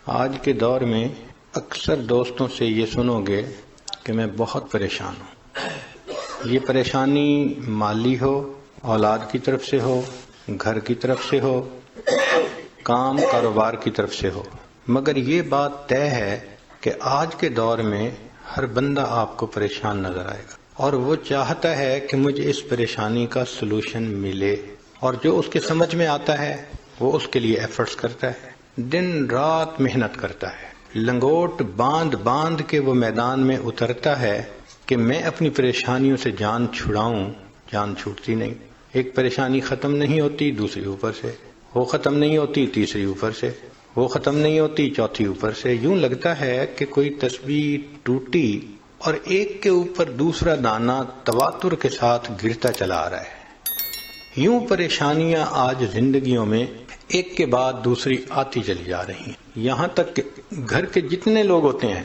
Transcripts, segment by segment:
آج کے دور میں اکثر دوستوں سے یہ سنو گے کہ میں بہت پریشان ہوں. یہ پریشانی مالی ہو، اولاد کی طرف سے ہو، گھر کی طرف سے ہو، کام کاروبار کی طرف سے ہو. مگر یہ بات طے ہے کہ آج کے دور میں ہر بندہ آپ کو پریشان نظر آئے گا، اور وہ چاہتا ہے کہ مجھے اس پریشانی کا سلوشن ملے، اور جو اس کے سمجھ میں آتا ہے وہ اس کے لیے ایفرٹس کرتا ہے، دن رات محنت کرتا ہے، لنگوٹ باندھ باندھ کے وہ میدان میں اترتا ہے کہ میں اپنی پریشانیوں سے جان چھڑاؤں. جان چھوٹتی نہیں. ایک پریشانی ختم نہیں ہوتی، دوسری اوپر سے، وہ ختم نہیں ہوتی، تیسری اوپر سے، وہ ختم نہیں ہوتی، چوتھی اوپر سے. یوں لگتا ہے کہ کوئی تسبیح ٹوٹی اور ایک کے اوپر دوسرا دانہ تواتر کے ساتھ گرتا چلا آ رہا ہے. یوں پریشانیاں آج زندگیوں میں ایک کے بعد دوسری آتی چلی جا رہی ہیں. یہاں تک کہ گھر کے جتنے لوگ ہوتے ہیں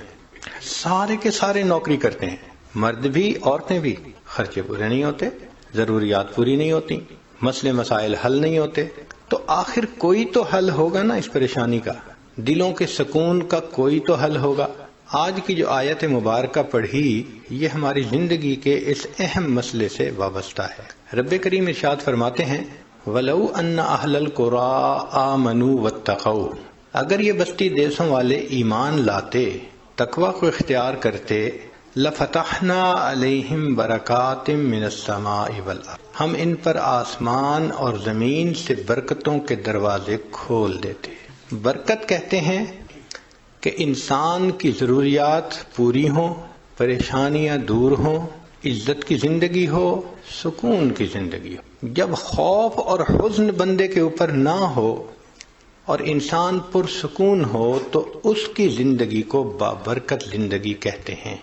سارے کے سارے نوکری کرتے ہیں، مرد بھی عورتیں بھی. خرچے پورے نہیں ہوتے، ضروریات پوری نہیں ہوتی، مسئلے مسائل حل نہیں ہوتے. تو آخر کوئی تو حل ہوگا نا اس پریشانی کا، دلوں کے سکون کا کوئی تو حل ہوگا. آج کی جو آیت مبارکہ پڑھی یہ ہماری زندگی کے اس اہم مسئلے سے وابستہ ہے. رب کریم ارشاد فرماتے ہیں وَلَوْ أَنَّ أَهْلَ الْقُرَىٰ آمَنُوا وَاتَّقَوْا، اگر یہ بستی دیسوں والے ایمان لاتے، تقوی کو اختیار کرتے، لَفَتَحْنَا عَلَيْهِمْ بَرَكَاتٍ مِّنَ السَّمَاءِ وَالْأَرْضِ، ہم ان پر آسمان اور زمین سے برکتوں کے دروازے کھول دیتے. برکت کہتے ہیں کہ انسان کی ضروریات پوری ہوں، پریشانیاں دور ہوں، عزت کی زندگی ہو، سکون کی زندگی ہو. جب خوف اور حزن بندے کے اوپر نہ ہو اور انسان پرسکون ہو تو اس کی زندگی کو بابرکت زندگی کہتے ہیں.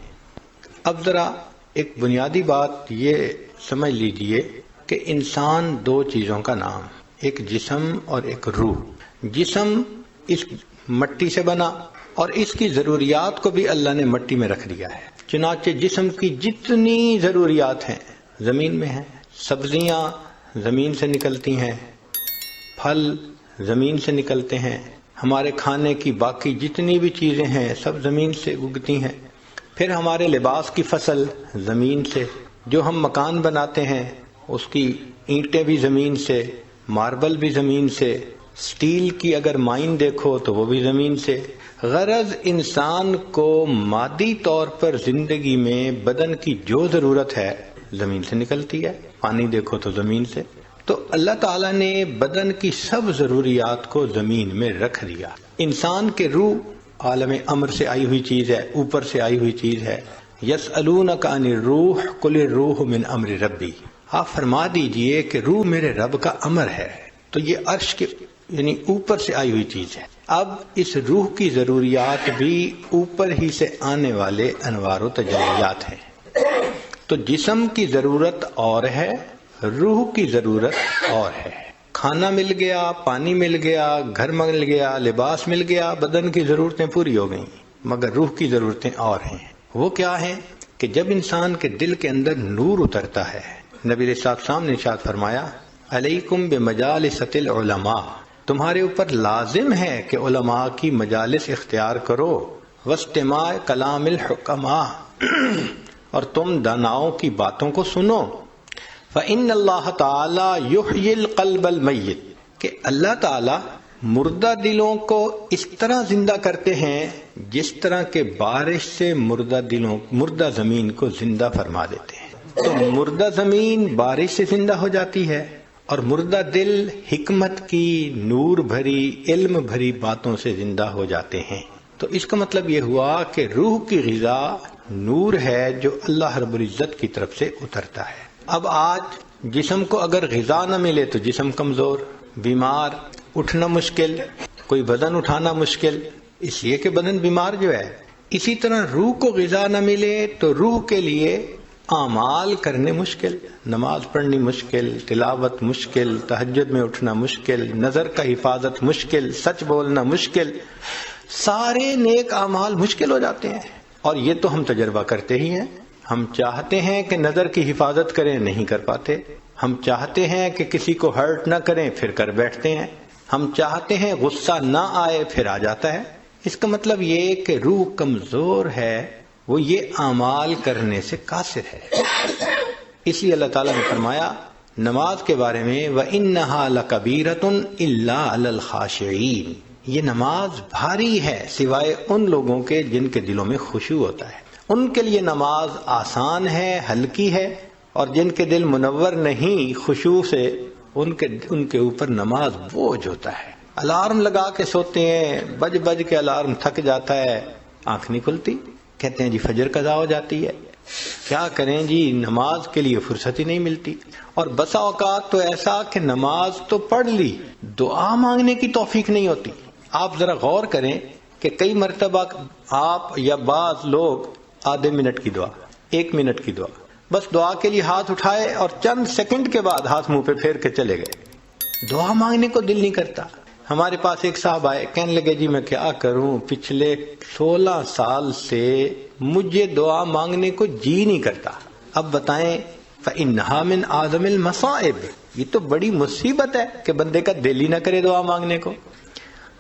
اب ذرا ایک بنیادی بات یہ سمجھ لیجئے کہ انسان دو چیزوں کا نام، ایک جسم اور ایک روح. جسم اس مٹی سے بنا اور اس کی ضروریات کو بھی اللہ نے مٹی میں رکھ دیا ہے. چنانچہ جسم کی جتنی ضروریات ہیں زمین میں ہیں. سبزیاں زمین سے نکلتی ہیں، پھل زمین سے نکلتے ہیں، ہمارے کھانے کی باقی جتنی بھی چیزیں ہیں سب زمین سے اگتی ہیں. پھر ہمارے لباس کی فصل زمین سے، جو ہم مکان بناتے ہیں اس کی اینٹیں بھی زمین سے، ماربل بھی زمین سے، سٹیل کی اگر مائن دیکھو تو وہ بھی زمین سے. غرض انسان کو مادی طور پر زندگی میں بدن کی جو ضرورت ہے زمین سے نکلتی ہے. پانی دیکھو تو زمین سے. تو اللہ تعالیٰ نے بدن کی سب ضروریات کو زمین میں رکھ دیا. انسان کے روح عالم امر سے آئی ہوئی چیز ہے، اوپر سے آئی ہوئی چیز ہے. یسألونک عن الروح قل الروح من امر ربی، آپ فرما دیجئے کہ روح میرے رب کا امر ہے. تو یہ عرش کے یعنی اوپر سے آئی ہوئی چیز ہے. اب اس روح کی ضروریات بھی اوپر ہی سے آنے والے انوار و تجلیات ہیں. تو جسم کی ضرورت اور ہے، روح کی ضرورت اور ہے. کھانا مل گیا، پانی مل گیا، گھر مل گیا، لباس مل گیا، بدن کی ضرورتیں پوری ہو گئیں، مگر روح کی ضرورتیں اور ہیں. وہ کیا ہیں کہ جب انسان کے دل کے اندر نور اترتا ہے، نبی علیہ السلام نے ارشاد فرمایا علیکم بمجالس العلماء، تمہارے اوپر لازم ہے کہ علماء کی مجالس اختیار کرو، واستماع کلام الحکماء، اور تم داناؤں کی باتوں کو سنو. فإن اللہ تعالی یحیی القلب المیت، کہ اللہ تعالی مردہ دلوں کو اس طرح زندہ کرتے ہیں جس طرح کہ بارش سے مردہ زمین کو زندہ فرما دیتے ہیں. تو مردہ زمین بارش سے زندہ ہو جاتی ہے اور مردہ دل حکمت کی نور بھری علم بھری باتوں سے زندہ ہو جاتے ہیں. تو اس کا مطلب یہ ہوا کہ روح کی غذا نور ہے جو اللہ رب العزت کی طرف سے اترتا ہے. اب آج جسم کو اگر غذا نہ ملے تو جسم کمزور، بیمار، اٹھنا مشکل، کوئی وزن اٹھانا مشکل، اس لیے کہ بدن بیمار جو ہے. اسی طرح روح کو غذا نہ ملے تو روح کے لیے اعمال کرنے مشکل، نماز پڑھنی مشکل، تلاوت مشکل، تہجد میں اٹھنا مشکل، نظر کا حفاظت مشکل، سچ بولنا مشکل، سارے نیک اعمال مشکل ہو جاتے ہیں. اور یہ تو ہم تجربہ کرتے ہی ہیں. ہم چاہتے ہیں کہ نظر کی حفاظت کریں، نہیں کر پاتے. ہم چاہتے ہیں کہ کسی کو ہرٹ نہ کریں، پھر کر بیٹھتے ہیں. ہم چاہتے ہیں غصہ نہ آئے، پھر آ جاتا ہے. اس کا مطلب یہ کہ روح کمزور ہے، وہ یہ اعمال کرنے سے قاصر ہے۔ اس لیے اللہ تعالیٰ نے فرمایا نماز کے بارے میں وَإِنَّهَا لَكَبِيرَةٌ إِلَّا عَلَى الْخَاشِعِينَ، یہ نماز بھاری ہے سوائے ان لوگوں کے جن کے دلوں میں خشوع ہوتا ہے، ان کے لیے نماز آسان ہے، ہلکی ہے، اور جن کے دل منور نہیں خشوع سے، ان کے اوپر نماز بوجھ ہوتا ہے۔ الارم لگا کے سوتے ہیں، بج بج کے الارم تھک جاتا ہے، آنکھ نہیں کھلتی، کہتے ہیں جی فجر قضا ہو جاتی ہے، کیا کریں جی نماز کے لیے فرصت ہی نہیں ملتی۔ اور بسا اوقات تو ایسا کہ نماز تو پڑھ لی، دعا مانگنے کی توفیق نہیں ہوتی۔ آپ ذرا غور کریں کہ کئی مرتبہ آپ یا بعض لوگ آدھے منٹ کی دعا، 1 منٹ کی دعا، بس دعا کے لیے ہاتھ اٹھائے اور چند سیکنڈ کے بعد ہاتھ منہ پہ پھیر کے چلے گئے، دعا مانگنے کو دل نہیں کرتا۔ ہمارے پاس ایک صاحب آئے، کہنے لگے جی میں کیا کروں، پچھلے 16 سال سے مجھے دعا مانگنے کو جی نہیں کرتا۔ اب بتائیں فَإِنَّهَا مِنْ أَعْظَمِ الْمَصَائِبِ، یہ تو بڑی مصیبت ہے کہ بندے کا دل ہی نہ کرے دعا مانگنے کو۔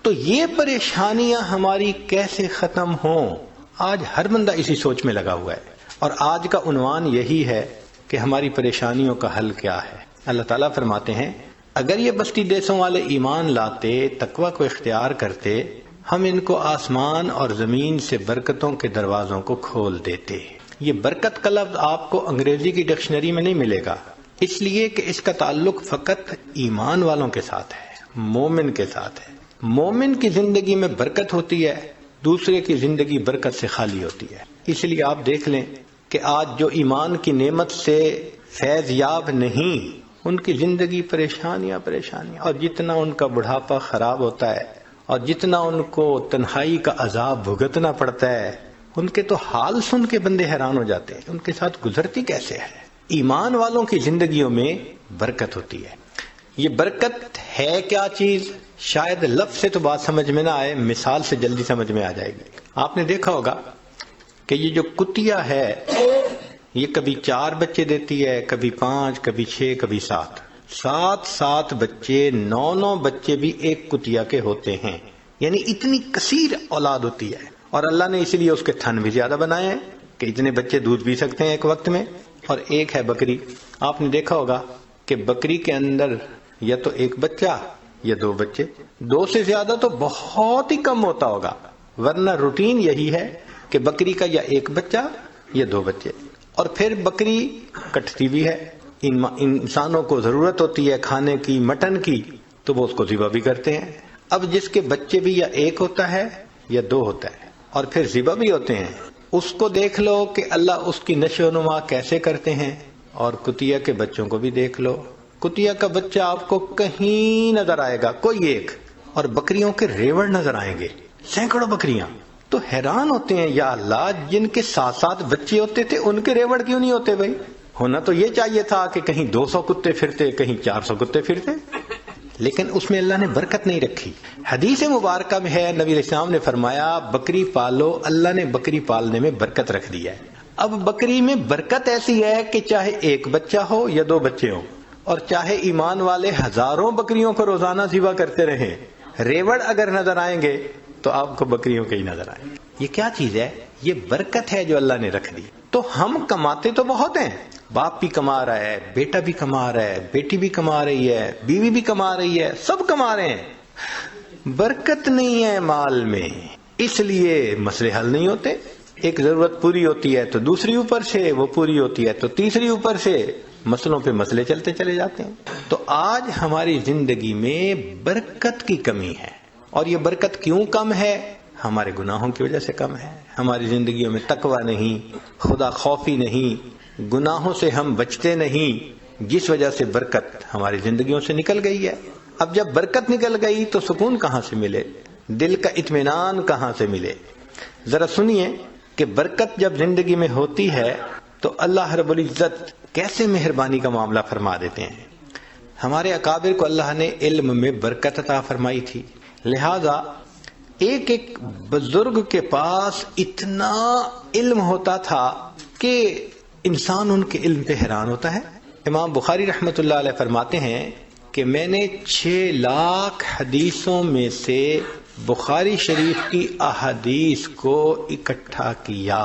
تو یہ پریشانیاں ہماری کیسے ختم ہوں؟ آج ہر بندہ اسی سوچ میں لگا ہوا ہے، اور آج کا عنوان یہی ہے کہ ہماری پریشانیوں کا حل کیا ہے۔ اللہ تعالیٰ فرماتے ہیں اگر یہ بستی دیسوں والے ایمان لاتے، تقوی کو اختیار کرتے، ہم ان کو آسمان اور زمین سے برکتوں کے دروازوں کو کھول دیتے۔ یہ برکت کا لفظ آپ کو انگریزی کی ڈکشنری میں نہیں ملے گا، اس لیے کہ اس کا تعلق فقط ایمان والوں کے ساتھ ہے، مومن کے ساتھ ہے۔ مومن کی زندگی میں برکت ہوتی ہے، دوسرے کی زندگی برکت سے خالی ہوتی ہے۔ اس لیے آپ دیکھ لیں کہ آج جو ایمان کی نعمت سے فیض یاب نہیں، ان کی زندگی پریشانیاں، اور جتنا ان کا بڑھاپا خراب ہوتا ہے اور جتنا ان کو تنہائی کا عذاب بھگتنا پڑتا ہے، ان کے تو حال سن کے بندے حیران ہو جاتے ہیں، ان کے ساتھ گزرتی کیسے ہے۔ ایمان والوں کی زندگیوں میں برکت ہوتی ہے۔ یہ برکت ہے کیا چیز؟ شاید لفظ سے تو بات سمجھ میں نہ آئے، مثال سے جلدی سمجھ میں آ جائے گی۔ آپ نے دیکھا ہوگا کہ یہ جو کتیا ہے یہ کبھی 4 بچے دیتی ہے، کبھی 5، کبھی 6، کبھی 7، 7 بچے، 9 بچے بھی ایک کتیا کے ہوتے ہیں، یعنی اتنی کثیر اولاد ہوتی ہے۔ اور اللہ نے اسی لیے اس کے تھن بھی زیادہ بنائے ہیں کہ اتنے بچے دودھ پی سکتے ہیں ایک وقت میں۔ اور ایک ہے بکری، آپ نے دیکھا ہوگا کہ بکری کے اندر یا تو 1 بچہ یا 2 بچے، 2 سے زیادہ تو بہت ہی کم ہوتا ہوگا، ورنہ روٹین یہی ہے کہ بکری کا یا 1 بچہ یا 2 بچے۔ اور پھر بکری کٹتی بھی ہے، انسانوں کو ضرورت ہوتی ہے کھانے کی، مٹن کی، تو وہ اس کو ذبح بھی کرتے ہیں۔ اب جس کے بچے بھی یا 1 ہوتا ہے یا 2 ہوتا ہے اور پھر ذبح بھی ہوتے ہیں، اس کو دیکھ لو کہ اللہ اس کی نشو و نما کیسے کرتے ہیں۔ اور کتیا کے بچوں کو بھی دیکھ لو، کتیا کا بچہ آپ کو کہیں نظر آئے گا کوئی ایک، اور بکریوں کے ریوڑ نظر آئیں گے، سینکڑوں بکریاں۔ تو حیران ہوتے ہیں یا اللہ، جن کے 7 بچے ہوتے تھے ان کے ریوڑ کیوں نہیں ہوتے بھائی؟ ہونا تو یہ چاہیے تھا کہ کہیں 200 کتے پھرتے، کہیں 400 کتے پھرتے، لیکن اس میں اللہ نے برکت نہیں رکھی۔ حدیث مبارکہ میں ہے، نبی علیہ السلام نے فرمایا بکری پالو، اللہ نے بکری پالنے میں برکت رکھ دی ہے۔ اب بکری میں برکت ایسی ہے کہ چاہے 1 بچہ ہو یا 2 بچے ہوں، اور چاہے ایمان والے ہزاروں بکریوں کو روزانہ ذبح کرتے رہیں، ریوڑ اگر نظر آئیں گے تو آپ کو بکریوں کے ہی نظر آئیں گے۔ یہ کیا چیز ہے؟ یہ برکت ہے جو اللہ نے رکھ دی۔ تو ہم کماتے تو بہت ہیں، باپ بھی کما رہا ہے، بیٹا بھی کما رہا ہے، بیٹی بھی کما رہی ہے، بیوی بھی کما رہی ہے، سب کما رہے ہیں، برکت نہیں ہے مال میں، اس لیے مسئلے حل نہیں ہوتے۔ ایک ضرورت پوری ہوتی ہے تو دوسری اوپر سے، وہ پوری ہوتی ہے تو تیسری اوپر سے، مسئلوں پہ مسئلے چلتے چلے جاتے ہیں۔ تو آج ہماری زندگی میں برکت کی کمی ہے، اور یہ برکت کیوں کم ہے؟ ہمارے گناہوں کی وجہ سے کم ہے۔ ہماری زندگیوں میں تقوی نہیں، خدا خوفی نہیں، گناہوں سے ہم بچتے نہیں، جس وجہ سے برکت ہماری زندگیوں سے نکل گئی ہے۔ اب جب برکت نکل گئی تو سکون کہاں سے ملے؟ دل کا اطمینان کہاں سے ملے؟ ذرا سنیے کہ برکت جب زندگی میں ہوتی ہے تو اللہ رب العزت کیسے مہربانی کا معاملہ فرما دیتے ہیں۔ ہمارے اکابر کو اللہ نے علم میں برکت عطا فرمائی تھی، لہذا ایک بزرگ کے پاس اتنا علم ہوتا تھا کہ انسان ان کے علم پہ حیران ہوتا ہے۔ امام بخاری رحمۃ اللہ علیہ فرماتے ہیں کہ میں نے 6 لاکھ حدیثوں میں سے بخاری شریف کی احادیث کو اکٹھا کیا،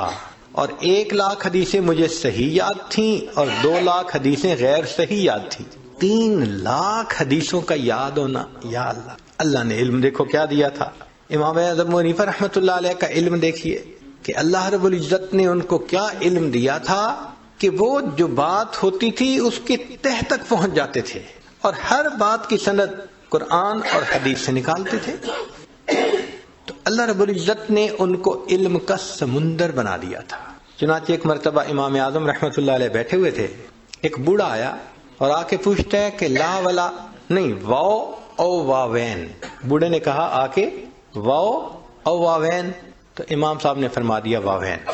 اور 1,00,000 حدیثیں مجھے صحیح یاد تھیں اور 2,00,000 حدیثیں غیر صحیح یاد تھیں۔ 3,00,000 حدیثوں کا یاد ہونا، یا اللہ! اللہ نے علم دیکھو کیا دیا تھا۔ امام اعظم حنیفہ رحمۃ اللہ علیہ کا علم دیکھیے کہ اللہ رب العزت نے ان کو کیا علم دیا تھا کہ وہ جو بات ہوتی تھی اس کے تہ تک پہنچ جاتے تھے، اور ہر بات کی سند قرآن اور حدیث سے نکالتے تھے۔ تو اللہ رب العزت نے ان کو علم کا سمندر بنا دیا تھا۔ چنانچہ ایک مرتبہ امام اعظم رحمۃ اللہ علیہ بیٹھے ہوئے تھے، ایک بوڑھا آیا اور آ کے پوچھتا ہے کہ لا ولا نہیں، واو او واوین۔ بوڑھے نے کہا آ کے واو او واوین، تو امام صاحب نے فرما دیا واوین۔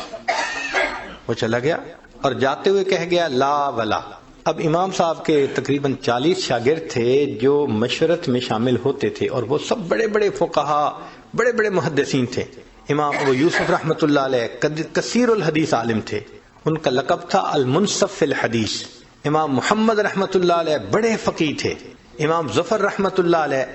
وہ چلا گیا اور جاتے ہوئے کہہ گیا لا ولا۔ اب امام صاحب کے تقریباً 40 شاگرد تھے جو مشورت میں شامل ہوتے تھے، اور وہ سب بڑے بڑے فقہا، بڑے بڑے محدثین تھے۔ امام ابو یوسف رحمۃ اللہ علیہ کثیر الحدیث عالم تھے، ان کا لقب تھا المنصف فی الحدیث۔ امام محمد رحمۃ اللہ علیہ بڑے فقیہ تھے۔ امام ظفر رحمۃ اللہ علیہ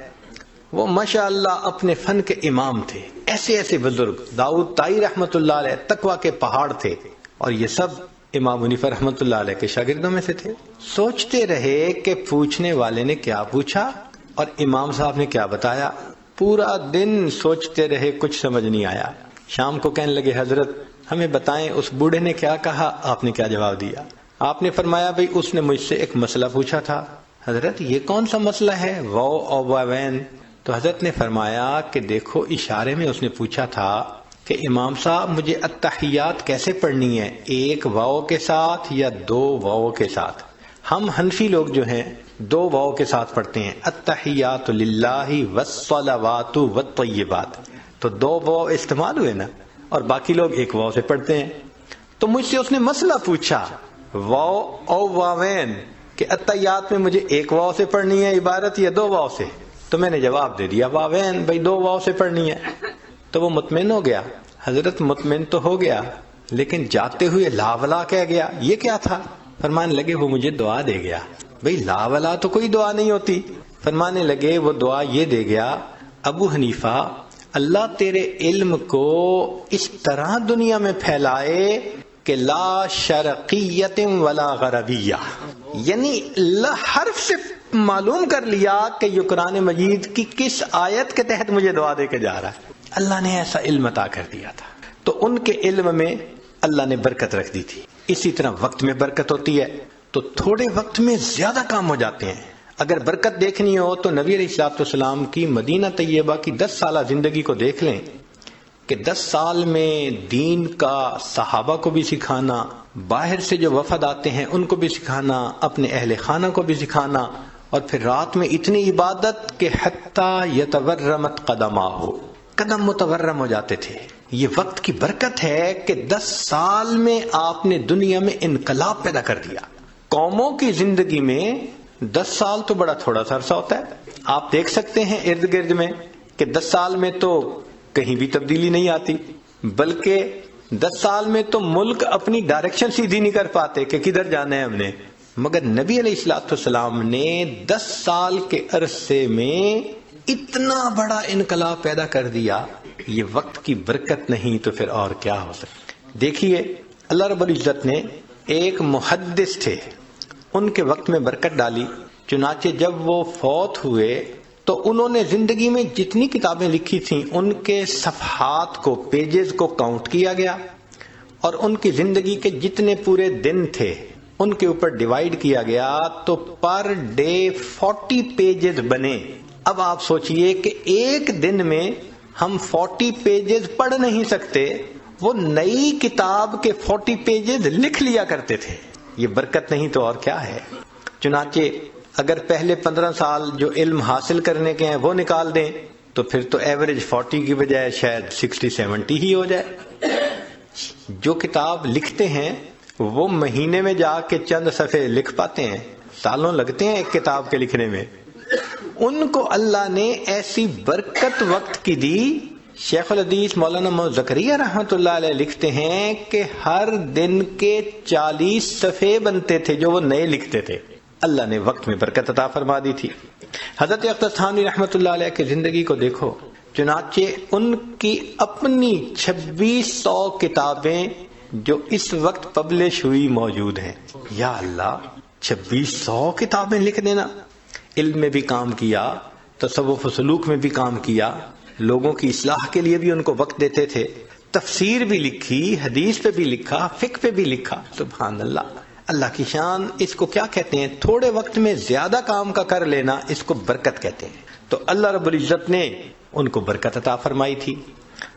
وہ ماشاء اللہ اپنے فن کے امام تھے۔ ایسے ایسے بزرگ، داؤد طائی رحمۃ اللہ علیہ تقویٰ کے پہاڑ تھے، اور یہ سب امام حنیفہ رحمۃ اللہ علیہ کے شاگردوں میں سے تھے۔ سوچتے رہے کہ پوچھنے والے نے کیا پوچھا اور امام صاحب نے کیا بتایا۔ پورا دن سوچتے رہے، کچھ سمجھ نہیں آیا۔ شام کو کہنے لگے حضرت ہمیں بتائیں اس بوڑھے نے کیا کہا، آپ نے کیا جواب دیا؟ آپ نے فرمایا بھئی اس نے مجھ سے ایک مسئلہ پوچھا تھا۔ حضرت یہ کون سا مسئلہ ہے واو اور واوین؟ تو حضرت نے فرمایا کہ دیکھو اشارے میں اس نے پوچھا تھا کہ امام صاحب مجھے التحیات کیسے پڑھنی ہے، 1 واو کے ساتھ یا 2 واو کے ساتھ؟ ہم حنفی لوگ جو ہیں 2 واو کے ساتھ پڑھتے ہیں، التحیات للہ والصلوات والطیبات، تو 2 واو استعمال ہوئے نا، اور باقی لوگ 1 واو سے پڑھتے ہیں۔ تو مجھ سے اس نے مسئلہ پوچھا واو او واوین کہ التحیات میں مجھے 1 واو سے پڑھنی ہے عبارت یا 2 واو سے؟ تو میں نے جواب دے دیا واوین، بھائی 2 واو سے پڑھنی ہے۔ تو وہ مطمئن ہو گیا۔ حضرت مطمئن تو ہو گیا لیکن جاتے ہوئے لا ولا کہہ گیا، یہ کیا تھا؟ فرمانے لگے وہ مجھے دعا دے گیا۔ بھئی لا ولا تو کوئی دعا نہیں ہوتی۔ فرمانے لگے وہ دعا یہ دے گیا، ابو حنیفہ اللہ تیرے علم کو اس طرح دنیا میں پھیلائے کہ لا شرقیت ولا غربیہ، یعنی حرف سے معلوم کر لیا کہ یہ قرآن مجید کی کس آیت کے تحت مجھے دعا دے کے جا رہا ہے۔ اللہ نے ایسا علم عطا کر دیا تھا، تو ان کے علم میں اللہ نے برکت رکھ دی تھی۔ اسی طرح وقت میں برکت ہوتی ہے تو تھوڑے وقت میں زیادہ کام ہو جاتے ہیں۔ اگر برکت دیکھنی ہو تو نبی علیہ الصلوۃ والسلام کی مدینہ طیبہ کی 10 سالہ زندگی کو دیکھ لیں کہ 10 سال میں دین کا صحابہ کو بھی سکھانا، باہر سے جو وفد آتے ہیں ان کو بھی سکھانا، اپنے اہل خانہ کو بھی سکھانا، اور پھر رات میں اتنی عبادت کہ حتیٰ یتورمت قدماہ، قدم متورم ہو جاتے تھے۔ یہ وقت کی برکت ہے کہ 10 سال میں آپ نے دنیا میں انقلاب پیدا کر دیا۔ قوموں کی زندگی میں 10 سال تو بڑا تھوڑا سا عرصہ ہوتا ہے۔ آپ دیکھ سکتے ہیں ارد گرد میں کہ 10 سال میں تو کہیں بھی تبدیلی نہیں آتی، بلکہ 10 سال میں تو ملک اپنی ڈائریکشن سیدھی نہیں کر پاتے کہ کدھر جانا ہے ہم نے۔ مگر نبی علیہ الصلوۃ والسلام نے 10 سال کے عرصے میں اتنا بڑا انقلاب پیدا کر دیا۔ یہ وقت کی برکت نہیں تو پھر اور کیا ہو سکتا؟ دیکھیے اللہ رب العزت نے ایک محدث تھے، ان کے وقت میں برکت ڈالی۔ چنانچہ جب وہ فوت ہوئے تو انہوں نے زندگی میں جتنی کتابیں لکھی تھیں ان کے صفحات کو، پیجز کو کاؤنٹ کیا گیا، اور ان کی زندگی کے جتنے پورے دن تھے ان کے اوپر ڈیوائیڈ کیا گیا، تو پر ڈے 40 پیجز بنے۔ اب آپ سوچئے کہ ایک دن میں ہم 40 پیجز پڑھ نہیں سکتے، وہ نئی کتاب کے 40 پیجز لکھ لیا کرتے تھے۔ یہ برکت نہیں تو اور کیا ہے؟ چنانچہ اگر پہلے 15 سال جو علم حاصل کرنے کے ہیں وہ نکال دیں تو پھر تو ایوریج 40 کی بجائے شاید 60-70 ہی ہو جائے۔ جو کتاب لکھتے ہیں وہ مہینے میں جا کے چند صفحے لکھ پاتے ہیں، سالوں لگتے ہیں ایک کتاب کے لکھنے میں۔ ان کو اللہ نے ایسی برکت وقت کی دی۔ شیخ الحدیث مولانا محمد زکریا رحمۃ اللہ علیہ لکھتے ہیں کہ ہر دن کے 40 صفحے بنتے تھے جو وہ نئے لکھتے تھے۔ اللہ نے وقت میں برکت عطا فرما دی تھی۔ حضرت اختر تھانوی رحمۃ اللہ علیہ کی زندگی کو دیکھو، چنانچہ ان کی اپنی 2600 کتابیں جو اس وقت پبلش ہوئی موجود ہیں. یا اللہ، 2600 کتابیں لکھ دینا. علم میں بھی کام کیا، تصوف و سلوک میں بھی کام کیا، لوگوں کی اصلاح کے لیے بھی ان کو وقت دیتے تھے، تفسیر بھی لکھی، حدیث پہ بھی لکھا، فقہ پہ بھی لکھا. سبحان اللہ، اللہ کی شان. اس کو کیا کہتے ہیں؟ تھوڑے وقت میں زیادہ کام کا کر لینا، اس کو برکت کہتے ہیں. تو اللہ رب العزت نے ان کو برکت عطا فرمائی تھی.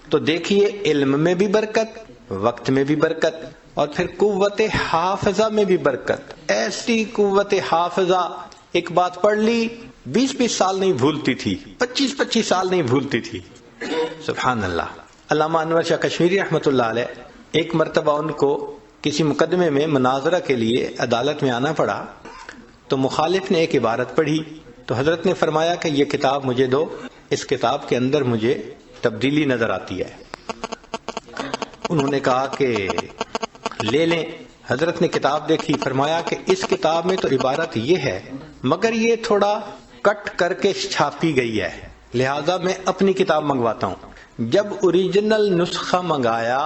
تو دیکھیے، علم میں بھی برکت، وقت میں بھی برکت، اور پھر قوت حافظہ میں بھی برکت. ایسی قوت حافظہ، ایک بات پڑھ لی 20 سال نہیں بھولتی تھی، 25 سال نہیں بھولتی تھی. سبحان اللہ. علامہ انور شاہ کشمیری رحمۃ اللہ علیہ، ایک مرتبہ ان کو کسی مقدمے میں مناظرہ کے لیے عدالت میں آنا پڑا، تو مخالف نے ایک عبارت پڑھی، تو حضرت نے فرمایا کہ یہ کتاب مجھے دو، اس کتاب کے اندر مجھے تبدیلی نظر آتی ہے. انہوں نے کہا کہ لے لیں. حضرت نے کتاب دیکھی، فرمایا کہ اس کتاب میں تو عبارت یہ ہے، مگر یہ تھوڑا کٹ کر کے چھاپی گئی ہے، لہذا میں اپنی کتاب منگواتا ہوں. جب اوریجنل نسخہ منگایا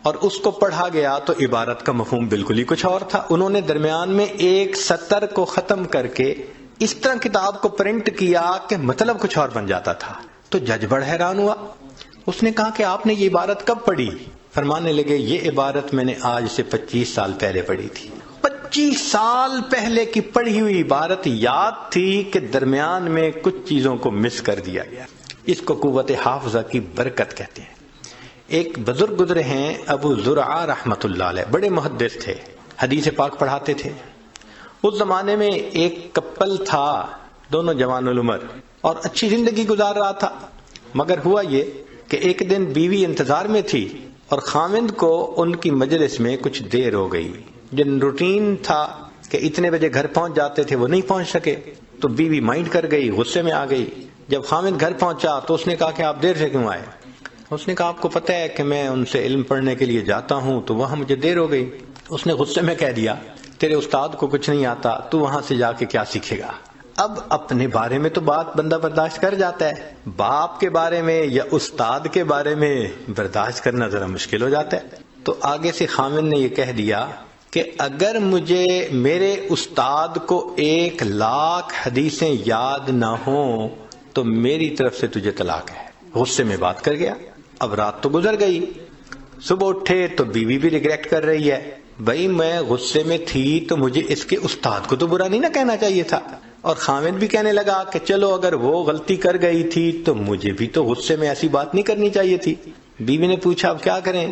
اور اس کو پڑھا گیا تو عبارت کا مفہوم بالکل ہی کچھ اور تھا. انہوں نے درمیان میں ایک سطر کو ختم کر کے اس طرح کتاب کو پرنٹ کیا کہ مطلب کچھ اور بن جاتا تھا. تو جج بڑا حیران ہوا. اس نے کہا کہ آپ نے یہ عبارت کب پڑھی؟ فرمانے لگے یہ عبارت میں نے آج سے 25 سال پہلے پڑھی تھی. 25 سال پہلے کی پڑھی ہوئی عبارت یاد تھی کہ درمیان میں کچھ چیزوں کو مس کر دیا گیا. اس کو قوت حافظہ کی برکت کہتے ہیں. ایک بزرگ گزرے ہیں ابو زرعہ رحمت اللہ علیہ، بڑے محدث تھے، حدیث پاک پڑھاتے تھے. اس زمانے میں ایک کپل تھا، دونوں جوان العمر، اور اچھی زندگی گزار رہا تھا. مگر ہوا یہ کہ ایک دن بیوی انتظار میں تھی اور خاوند کو ان کی مجلس میں کچھ دیر ہو گئی. جن روٹین تھا کہ اتنے بجے گھر پہنچ جاتے تھے وہ نہیں پہنچ سکے، تو بیوی مائنڈ کر گئی، غصے میں آ گئی. جب خاوند گھر پہنچا تو اس نے کہا کہ آپ دیر سے کیوں آئے؟ اس نے کہا آپ کو پتہ ہے کہ میں ان سے علم پڑھنے کے لیے جاتا ہوں تو وہاں مجھے دیر ہو گئی. اس نے غصے میں کہہ دیا تیرے استاد کو کچھ نہیں آتا، تو وہاں سے جا کے کیا سیکھے گا؟ اب اپنے بارے میں تو بات بندہ برداشت کر جاتا ہے، باپ کے بارے میں یا استاد کے بارے میں برداشت کرنا ذرا مشکل ہو جاتا ہے. تو آگے سے خامن نے یہ کہہ دیا کہ اگر مجھے میرے استاد کو 1,00,000 حدیثیں یاد نہ ہوں تو میری طرف سے تجھے طلاق ہے. غصے میں بات کر گیا. اب رات تو گزر گئی، صبح اٹھے تو بیوی بھی ریگریٹ کر رہی ہے، بھائی میں غصے میں تھی تو مجھے اس کے استاد کو تو برا نہیں نہ کہنا چاہیے تھا. اور خامد بھی کہنے لگا کہ چلو اگر وہ غلطی کر گئی تھی تو مجھے بھی تو غصے میں ایسی بات نہیں کرنی چاہیے تھی. بیوی نے پوچھا اب کیا کریں؟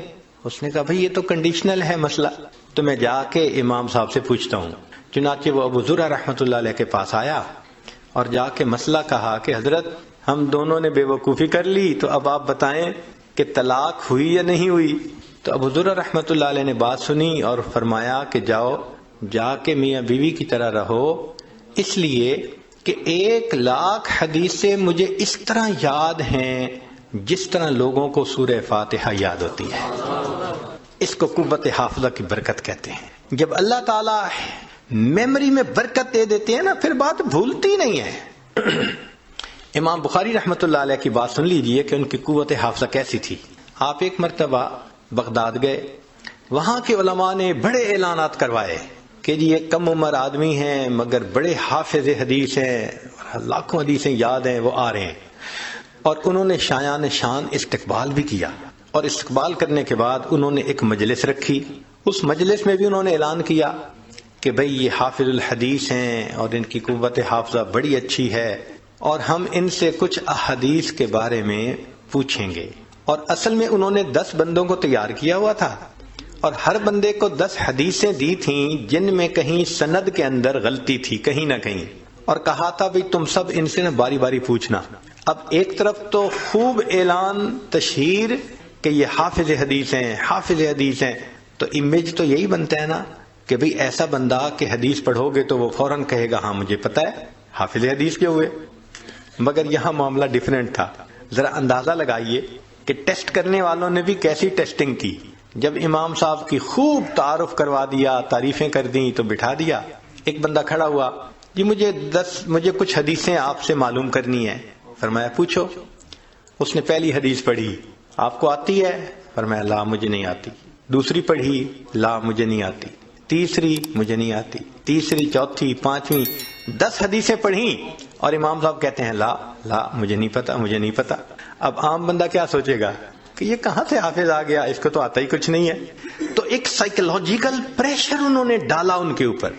اس نے کہا بھائی یہ تو کنڈیشنل ہے مسئلہ، تو میں جا کے امام صاحب سے پوچھتا ہوں. چنانچہ وہ ابو زرعہ رحمۃ اللہ علیہ کے پاس آیا اور جا کے مسئلہ کہا کہ حضرت ہم دونوں نے بے وقوفی کر لی، تو اب آپ بتائیں کہ طلاق ہوئی یا نہیں ہوئی؟ تو ابو زرعہ رحمۃ اللہ علیہ نے بات سنی اور فرمایا کہ جاؤ جا کے میاں بیوی کی طرح رہو، اس لیے کہ 1,00,000 حدیثیں مجھے اس طرح یاد ہیں جس طرح لوگوں کو سورہ فاتحہ یاد ہوتی ہے. اس کو قوت حافظہ کی برکت کہتے ہیں. جب اللہ تعالیٰ میموری میں برکت دے دیتے ہیں نا، پھر بات بھولتی نہیں ہے. امام بخاری رحمۃ اللہ علیہ کی بات سن لیجئے کہ ان کی قوت حافظہ کیسی تھی. آپ ایک مرتبہ بغداد گئے، وہاں کے علماء نے بڑے اعلانات کروائے کہ جی یہ کم عمر آدمی ہیں مگر بڑے حافظ حدیث ہیں، لاکھوں حدیثیں یاد ہیں، وہ آ رہے ہیں. اور انہوں نے شایان شان استقبال بھی کیا، اور استقبال کرنے کے بعد انہوں نے ایک مجلس رکھی. اس مجلس میں بھی انہوں نے اعلان کیا کہ بھئی یہ حافظ الحدیث ہیں اور ان کی قوت حافظہ بڑی اچھی ہے، اور ہم ان سے کچھ احادیث کے بارے میں پوچھیں گے. اور اصل میں انہوں نے 10 بندوں کو تیار کیا ہوا تھا، اور ہر بندے کو 10 حدیثیں دی تھیں جن میں کہیں سند کے اندر غلطی تھی کہیں نہ کہیں، اور کہا تھا بھی تم سب ان سے باری باری پوچھنا. اب ایک طرف تو خوب اعلان تشہیر کہ یہ حافظ حدیث ہیں، حافظ حدیث ہیں، تو امیج تو یہی بنتا ہے نا کہ بھئی ایسا بندہ کہ حدیث پڑھو گے تو وہ فوراً کہے گا ہاں مجھے پتہ ہے حافظ حدیث کے ہوئے. مگر یہاں معاملہ ڈیفرنٹ تھا. ذرا اندازہ لگائیے کہ ٹیسٹ کرنے والوں نے بھی کیسی ٹیسٹنگ کی. جب امام صاحب کی خوب تعارف کروا دیا، تعریفیں کر دیں، تو بٹھا دیا. ایک بندہ کھڑا ہوا، جی مجھے کچھ حدیثیں آپ سے معلوم کرنی ہیں. فرمایا پوچھو. اس نے پہلی حدیث پڑھی، آپ کو آتی ہے؟ فرمایا لا مجھے نہیں آتی. دوسری پڑھی، لا مجھے نہیں آتی. تیسری مجھے نہیں آتی. تیسری، چوتھی، پانچویں، 10 حدیثیں پڑھیں اور امام صاحب کہتے ہیں لا لا مجھے نہیں پتا، مجھے نہیں پتا. اب عام بندہ کیا سوچے گا کہ یہ کہاں سے حافظ آ گیا، اس کو تو آتا ہی کچھ نہیں ہے. تو ایک سائیکولوجیکل پریشر انہوں نے ڈالا ان کے اوپر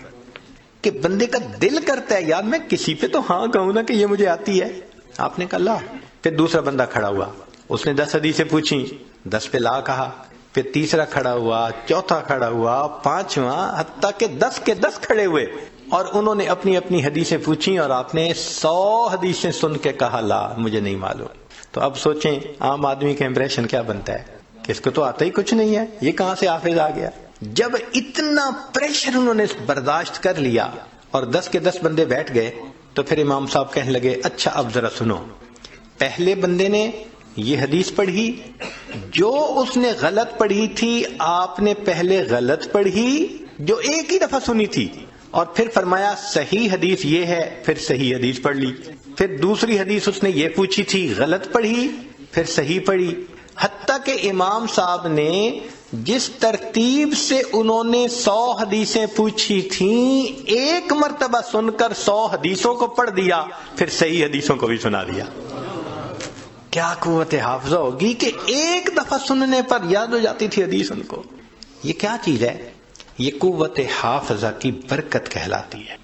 کہ بندے کا دل کرتا ہے یار میں کسی پہ تو ہاں کہوں نا کہ یہ مجھے آتی ہے. آپ نے کہا لا. پھر دوسرا بندہ کھڑا ہوا، اس نے 10 حدیثیں پوچھی، 10 پہ لا کہا. پھر تیسرا کھڑا ہوا، چوتھا کھڑا ہوا، پانچواں، حتیٰ کہ 10 کے 10 کھڑے ہوئے اور انہوں نے اپنی اپنی حدیثیں پوچھی اور آپ نے 100 حدیثیں سن کے کہا لا مجھے نہیں معلوم. تو اب سوچیں عام آدمی کا امپریشن کیا بنتا ہے کہ اس کو تو آتا ہی کچھ نہیں ہے، یہ کہاں سے حافظ آ گیا. جب اتنا پریشر انہوں نے برداشت کر لیا اور 10 کے 10 بندے بیٹھ گئے تو پھر امام صاحب کہنے لگے اچھا اب ذرا سنو، پہلے بندے نے یہ حدیث پڑھی، جو اس نے غلط پڑھی تھی آپ نے پہلے غلط پڑھی جو ایک ہی دفعہ سنی تھی، اور پھر فرمایا صحیح حدیث یہ ہے، پھر صحیح حدیث پڑھ لی. پھر دوسری حدیث اس نے یہ پوچھی تھی، غلط پڑھی، پھر صحیح پڑھی. حتیٰ کہ امام صاحب نے جس ترتیب سے انہوں نے 100 حدیثیں پوچھی تھیں ایک مرتبہ سن کر 100 حدیثوں کو پڑھ دیا، پھر صحیح حدیثوں کو بھی سنا دیا. کیا قوت حافظہ ہوگی کہ ایک دفعہ سننے پر یاد ہو جاتی تھی حدیث ان کو. یہ کیا چیز ہے؟ یہ قوت حافظہ کی برکت کہلاتی ہے.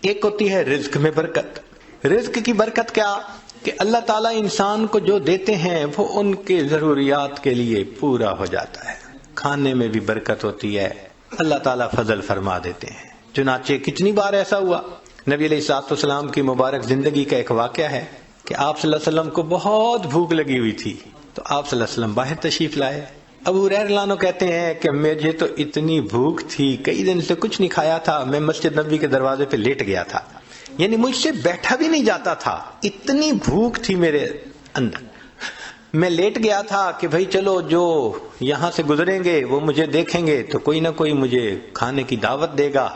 ایک ہوتی ہے رزق میں برکت. رزق کی برکت کیا کہ اللہ تعالیٰ انسان کو جو دیتے ہیں وہ ان کے ضروریات کے لیے پورا ہو جاتا ہے. کھانے میں بھی برکت ہوتی ہے، اللہ تعالیٰ فضل فرما دیتے ہیں. چنانچہ کتنی بار ایسا ہوا، نبی علیہ الصلوۃ والسلام کی مبارک زندگی کا ایک واقعہ ہے کہ آپ صلی اللہ علیہ وسلم کو بہت بھوک لگی ہوئی تھی تو آپ صلی اللہ علیہ وسلم باہر تشریف لائے. ابو ہریرہ رضی اللہ عنہ کہتے ہیں کہ مجھے تو اتنی بھوک تھی، کئی دن سے کچھ نہیں کھایا تھا، میں مسجد نبوی کے دروازے پہ لیٹ گیا تھا، یعنی مجھ سے بیٹھا بھی نہیں جاتا تھا، اتنی بھوک تھی میرے اندر. میں لیٹ گیا تھا کہ بھئی چلو جو یہاں سے گزریں گے وہ مجھے دیکھیں گے تو کوئی نہ کوئی مجھے کھانے کی دعوت دے گا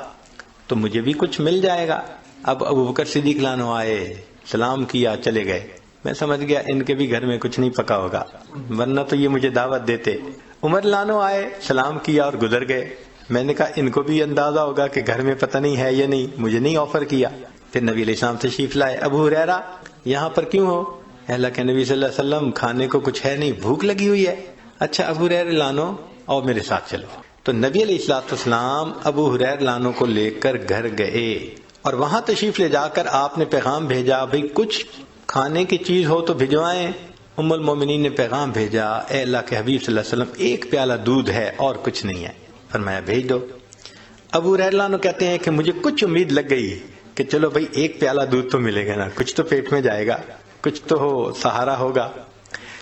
تو مجھے بھی کچھ مل جائے گا. اب ابو بکر صدیق رضی اللہ عنہ آئے، سلام کیا، چلے گئے. میں سمجھ گیا ان کے بھی گھر میں کچھ نہیں پکا ہوگا ورنہ تو یہ مجھے دعوت دیتے. عمر رضی اللہ عنہ آئے، سلام کیا اور گزر گئے. میں نے کہا ان کو بھی اندازہ ہوگا کہ گھر میں پتہ نہیں ہے یا نہیں، مجھے نہیں آفر کیا. پھر نبی علیہ السلام تشریف لائے. ابو ہریرہ یہاں پر کیوں ہو؟ اللہ کے نبی صلی اللہ علیہ وسلم کھانے کو کچھ ہے نہیں، بھوک لگی ہوئی ہے. اچھا ابو ہریرہ رضی اللہ عنہ اور میرے ساتھ چلو. تو نبی علیہ الصلوۃ والسلام ابو ہریرہ رضی اللہ عنہ کو لے کر گھر گئے اور وہاں تشریف لے جا کر آپ نے پیغام بھیجا، بھئی کچھ کھانے کی چیز ہو تو بھجوائیں. ام المومنین نے پیغام بھیجا، اے اللہ کے حبیب صلی اللہ علیہ وسلم ایک پیالہ دودھ ہے اور کچھ نہیں ہے. فرمایا بھیج دو. ابو ہریرہ رضی اللہ عنہ کہتے ہیں کہ مجھے کچھ امید لگ گئی کہ چلو بھئی ایک پیالہ دودھ تو ملے گا نا، کچھ تو پیٹ میں جائے گا، کچھ تو سہارا ہوگا.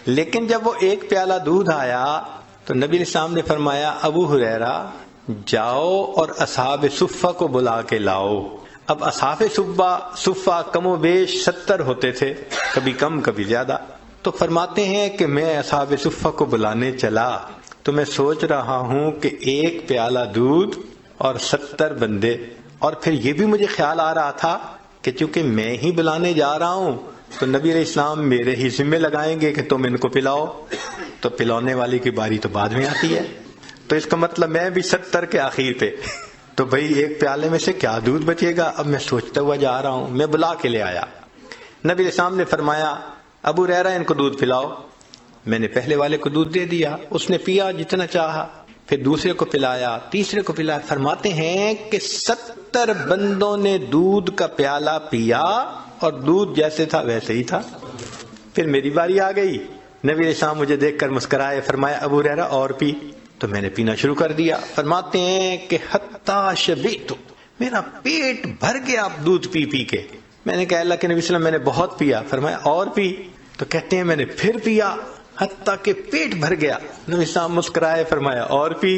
لیکن جب وہ ایک پیالہ دودھ آیا تو نبی علیہ السلام نے فرمایا ابو ہریرہ جاؤ اور اصحاب صفہ کو بلا کے لاؤ. اب اصحاب صفہ کم و بیش 70 ہوتے تھے، کبھی کم کبھی زیادہ. تو فرماتے ہیں کہ میں اصحاب صفہ کو بلانے چلا تو میں سوچ رہا ہوں کہ ایک پیالہ دودھ اور 70 بندے، اور پھر یہ بھی مجھے خیال آ رہا تھا کہ چونکہ میں ہی بلانے جا رہا ہوں تو نبی علیہ السلام میرے ہی ذمہ لگائیں گے کہ تم ان کو پلاؤ، تو پلانے والی کی باری تو بعد میں آتی ہے. تو اس کا مطلب میں بھی 70 کے آخر پہ، تو بھئی ایک پیالے میں سے کیا دودھ بچے گا. اب میں سوچتا ہوا جا رہا ہوں، میں بلا کے لے آیا. نبی علیہ السلام نے فرمایا ابو ہریرہ ان کو دودھ پلاؤ. میں نے پہلے والے کو دودھ دے دیا، اس نے پیا جتنا چاہا، پھر دوسرے کو پلایا، تیسرے کو پلایا. فرماتے ہیں کہ 70 بندوں نے دودھ کا پیالہ پیا اور دودھ جیسے تھا ویسے ہی تھا. پھر میری باری آ گئی. نبی علیہ السلام مجھے دیکھ کر مسکرائے، فرمایا ابو ہریرہ اور پی. تو میں نے پینا شروع کر دیا. فرماتے ہیں کہ حتی شبعت، میرا پیٹ بھر گیا دودھ پی پی کے. میں نے کہا اللہ کے نبی صلی اللہ علیہ وسلم میں نے بہت پیا. فرمایا اور پی. تو کہتے ہیں میں نے پھر پیا حتیٰ کہ پیٹ بھر گیا. نبی صاحب مسکرائے، فرمایا اور پی.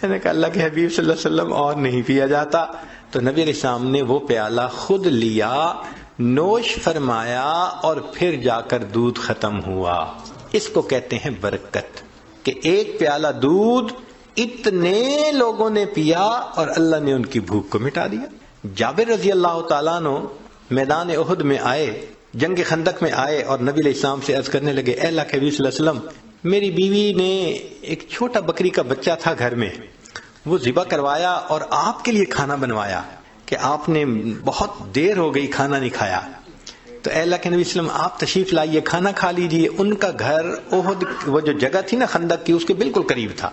میں نے کہا اللہ کے حبیب صلی اللہ علیہ وسلم اور نہیں پیا جاتا. تو نبی علیہ السلام نے وہ پیالہ خود لیا، نوش فرمایا اور پھر جا کر دودھ ختم ہوا. اس کو کہتے ہیں برکت، کہ ایک پیالہ دودھ اتنے لوگوں نے پیا اور اللہ نے ان کی بھوک کو مٹا دیا. جابر رضی اللہ تعالیٰ عنہ میدان احد میں آئے جنگ خندق میں آئے اور نبی علیہ السلام سے عرض کرنے لگے، اے اللہ کے حبیب صلی اللہ علیہ وسلم، میری بیوی نے ایک چھوٹا بکری کا بچہ تھا گھر میں، وہ ذبح کروایا اور آپ کے لیے کھانا بنوایا کہ آپ نے بہت دیر ہو گئی کھانا نہیں کھایا، تو اے اللہ کے نبی صلی اللہ علیہ وسلم آپ تشریف لائیے، کھانا کھا لیجیے۔ ان کا گھر احد، وہ جو جگہ تھی نا خندق کی، اس کے بالکل قریب تھا۔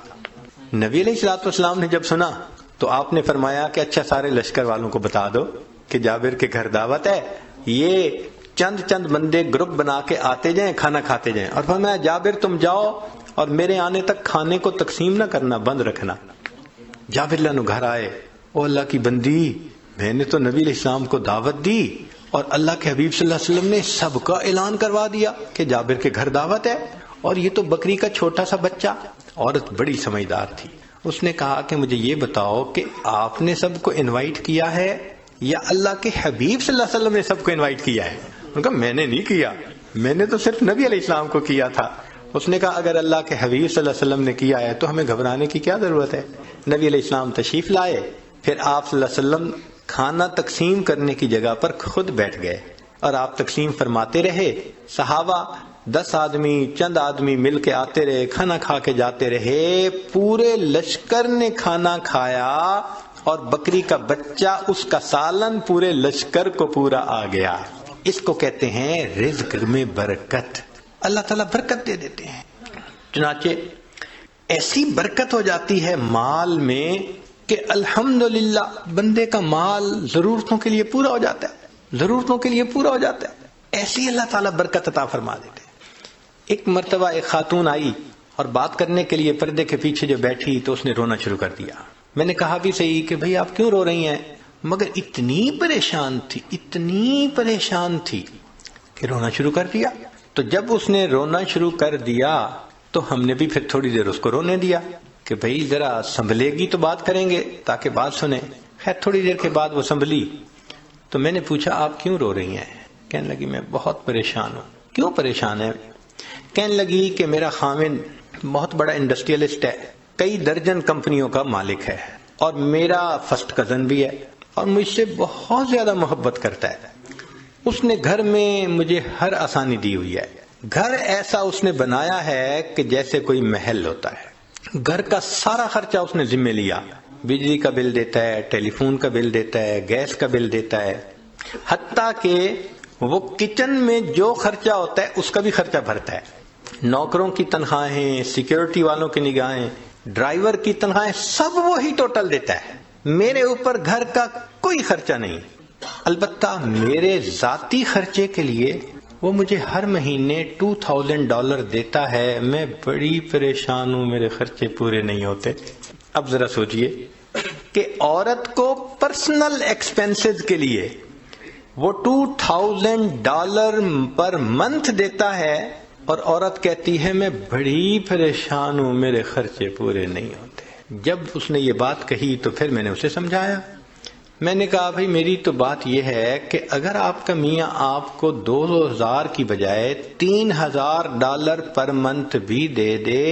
نبی علیہ الصلوۃ والسلام نے جب سنا تو آپ نے فرمایا کہ اچھا سارے لشکر والوں کو بتا دو کہ جابر کے گھر دعوت ہے، یہ چند بندے گروپ بنا کے آتے جائیں، کھانا کھاتے جائیں، اور فرمایا جابر تم جاؤ اور میرے آنے تک کھانے کو تقسیم نہ کرنا، بند رکھنا۔ جابر اللہ گھر آئے، او اللہ کی بندی، میں نے تو نبی علیہ السلام کو دعوت دی اور اللہ کے حبیب صلی اللہ علیہ وسلم نے سب کا اعلان کروا دیا کہ جابر کے گھر دعوت ہے، اور یہ تو بکری کا چھوٹا سا بچہ۔ عورت بڑی سمجھدار تھی، اس نے کہا کہ مجھے یہ بتاؤ کہ آپ نے سب کو انوائٹ کیا ہے یا اللہ کے حبیب صلی اللہ علیہ وسلم نے سب کو انوائٹ کیا ہے؟ انہوں نے کہا میں نے نہیں کیا، میں نے تو صرف نبی علیہ السلام کو کیا تھا۔ اس نے کہا اگر اللہ کے حبیب صلی اللہ علیہ وسلم نے کیا ہے تو ہمیں گھبرانے کی کیا ضرورت ہے؟ نبی علیہ السلام تشریف لائے، پھر آپ صلی اللہ علیہ وسلم کھانا تقسیم کرنے کی جگہ پر خود بیٹھ گئے اور آپ تقسیم فرماتے رہے۔ صحابہ 10 آدمی، چند آدمی مل کے آتے رہے، کھانا کھا کے جاتے رہے، پورے لشکر نے کھانا کھایا اور بکری کا بچہ، اس کا سالن پورے لشکر کو پورا آ گیا۔ اس کو کہتے ہیں رزق میں برکت، اللہ تعالیٰ برکت دے دیتے ہیں۔ چنانچہ ایسی برکت ہو جاتی ہے مال میں کہ الحمدللہ بندے کا مال ضرورتوں کے لیے پورا ہو جاتا ہے، ضرورتوں کے لیے پورا ہو جاتا ہے، ایسی اللہ تعالیٰ برکت عطا فرما دیتے ہیں۔ ایک مرتبہ ایک خاتون آئی اور بات کرنے کے لیے پردے کے پیچھے جو بیٹھی تو اس نے رونا شروع کر دیا۔ میں نے کہا بھی صحیح کہ بھئی آپ کیوں رو رہی ہیں، مگر اتنی پریشان تھی کہ رونا شروع کر دیا۔ تو جب اس نے رونا شروع کر دیا تو ہم نے بھی پھر تھوڑی دیر اس کو رونے دیا کہ بھئی ذرا سنبھلے گی تو بات کریں گے تاکہ بات سنیں۔ خیر تھوڑی دیر کے بعد وہ سنبھلی تو میں نے پوچھا آپ کیوں رو رہی ہیں؟ کہنے لگی میں بہت پریشان ہوں۔ کیوں پریشان ہے؟ کہنے لگی کہ میرا خاوند بہت بڑا انڈسٹریلسٹ ہے، کئی درجن کمپنیوں کا مالک ہے، اور میرا فرسٹ کزن بھی ہے اور مجھ سے بہت زیادہ محبت کرتا ہے۔ اس نے گھر میں مجھے ہر آسانی دی ہوئی ہے، گھر ایسا اس نے بنایا ہے کہ جیسے کوئی محل ہوتا ہے، گھر کا سارا خرچہ اس نے ذمہ لیا، بجلی کا بل دیتا ہے، ٹیلی فون کا بل دیتا ہے، گیس کا بل دیتا ہے، حتیٰ کہ وہ کچن میں جو خرچہ ہوتا ہے اس کا بھی خرچہ بھرتا ہے، نوکروں کی تنخواہیں، سیکیورٹی والوں کی نگاہیں، ڈرائیور کی تنخواہیں، سب وہی ٹوٹل دیتا ہے۔ میرے اوپر گھر کا کوئی خرچہ نہیں، البتہ میرے ذاتی خرچے کے لیے وہ مجھے ہر مہینے $2000 دیتا ہے۔ میں بڑی پریشان ہوں، میرے خرچے پورے نہیں ہوتے۔ اب ذرا سوچئے کہ عورت کو پرسنل ایکسپینسز کے لیے وہ $2000 پر منتھ دیتا ہے اور عورت کہتی ہے میں بڑی پریشان ہوں، میرے خرچے پورے نہیں ہوتے۔ جب اس نے یہ بات کہی تو پھر میں نے اسے سمجھایا، میں نے کہا بھائی میری تو بات یہ ہے کہ اگر آپ کا میاں آپ کو 2000 کی بجائے $3000 پر منتھ بھی دے دے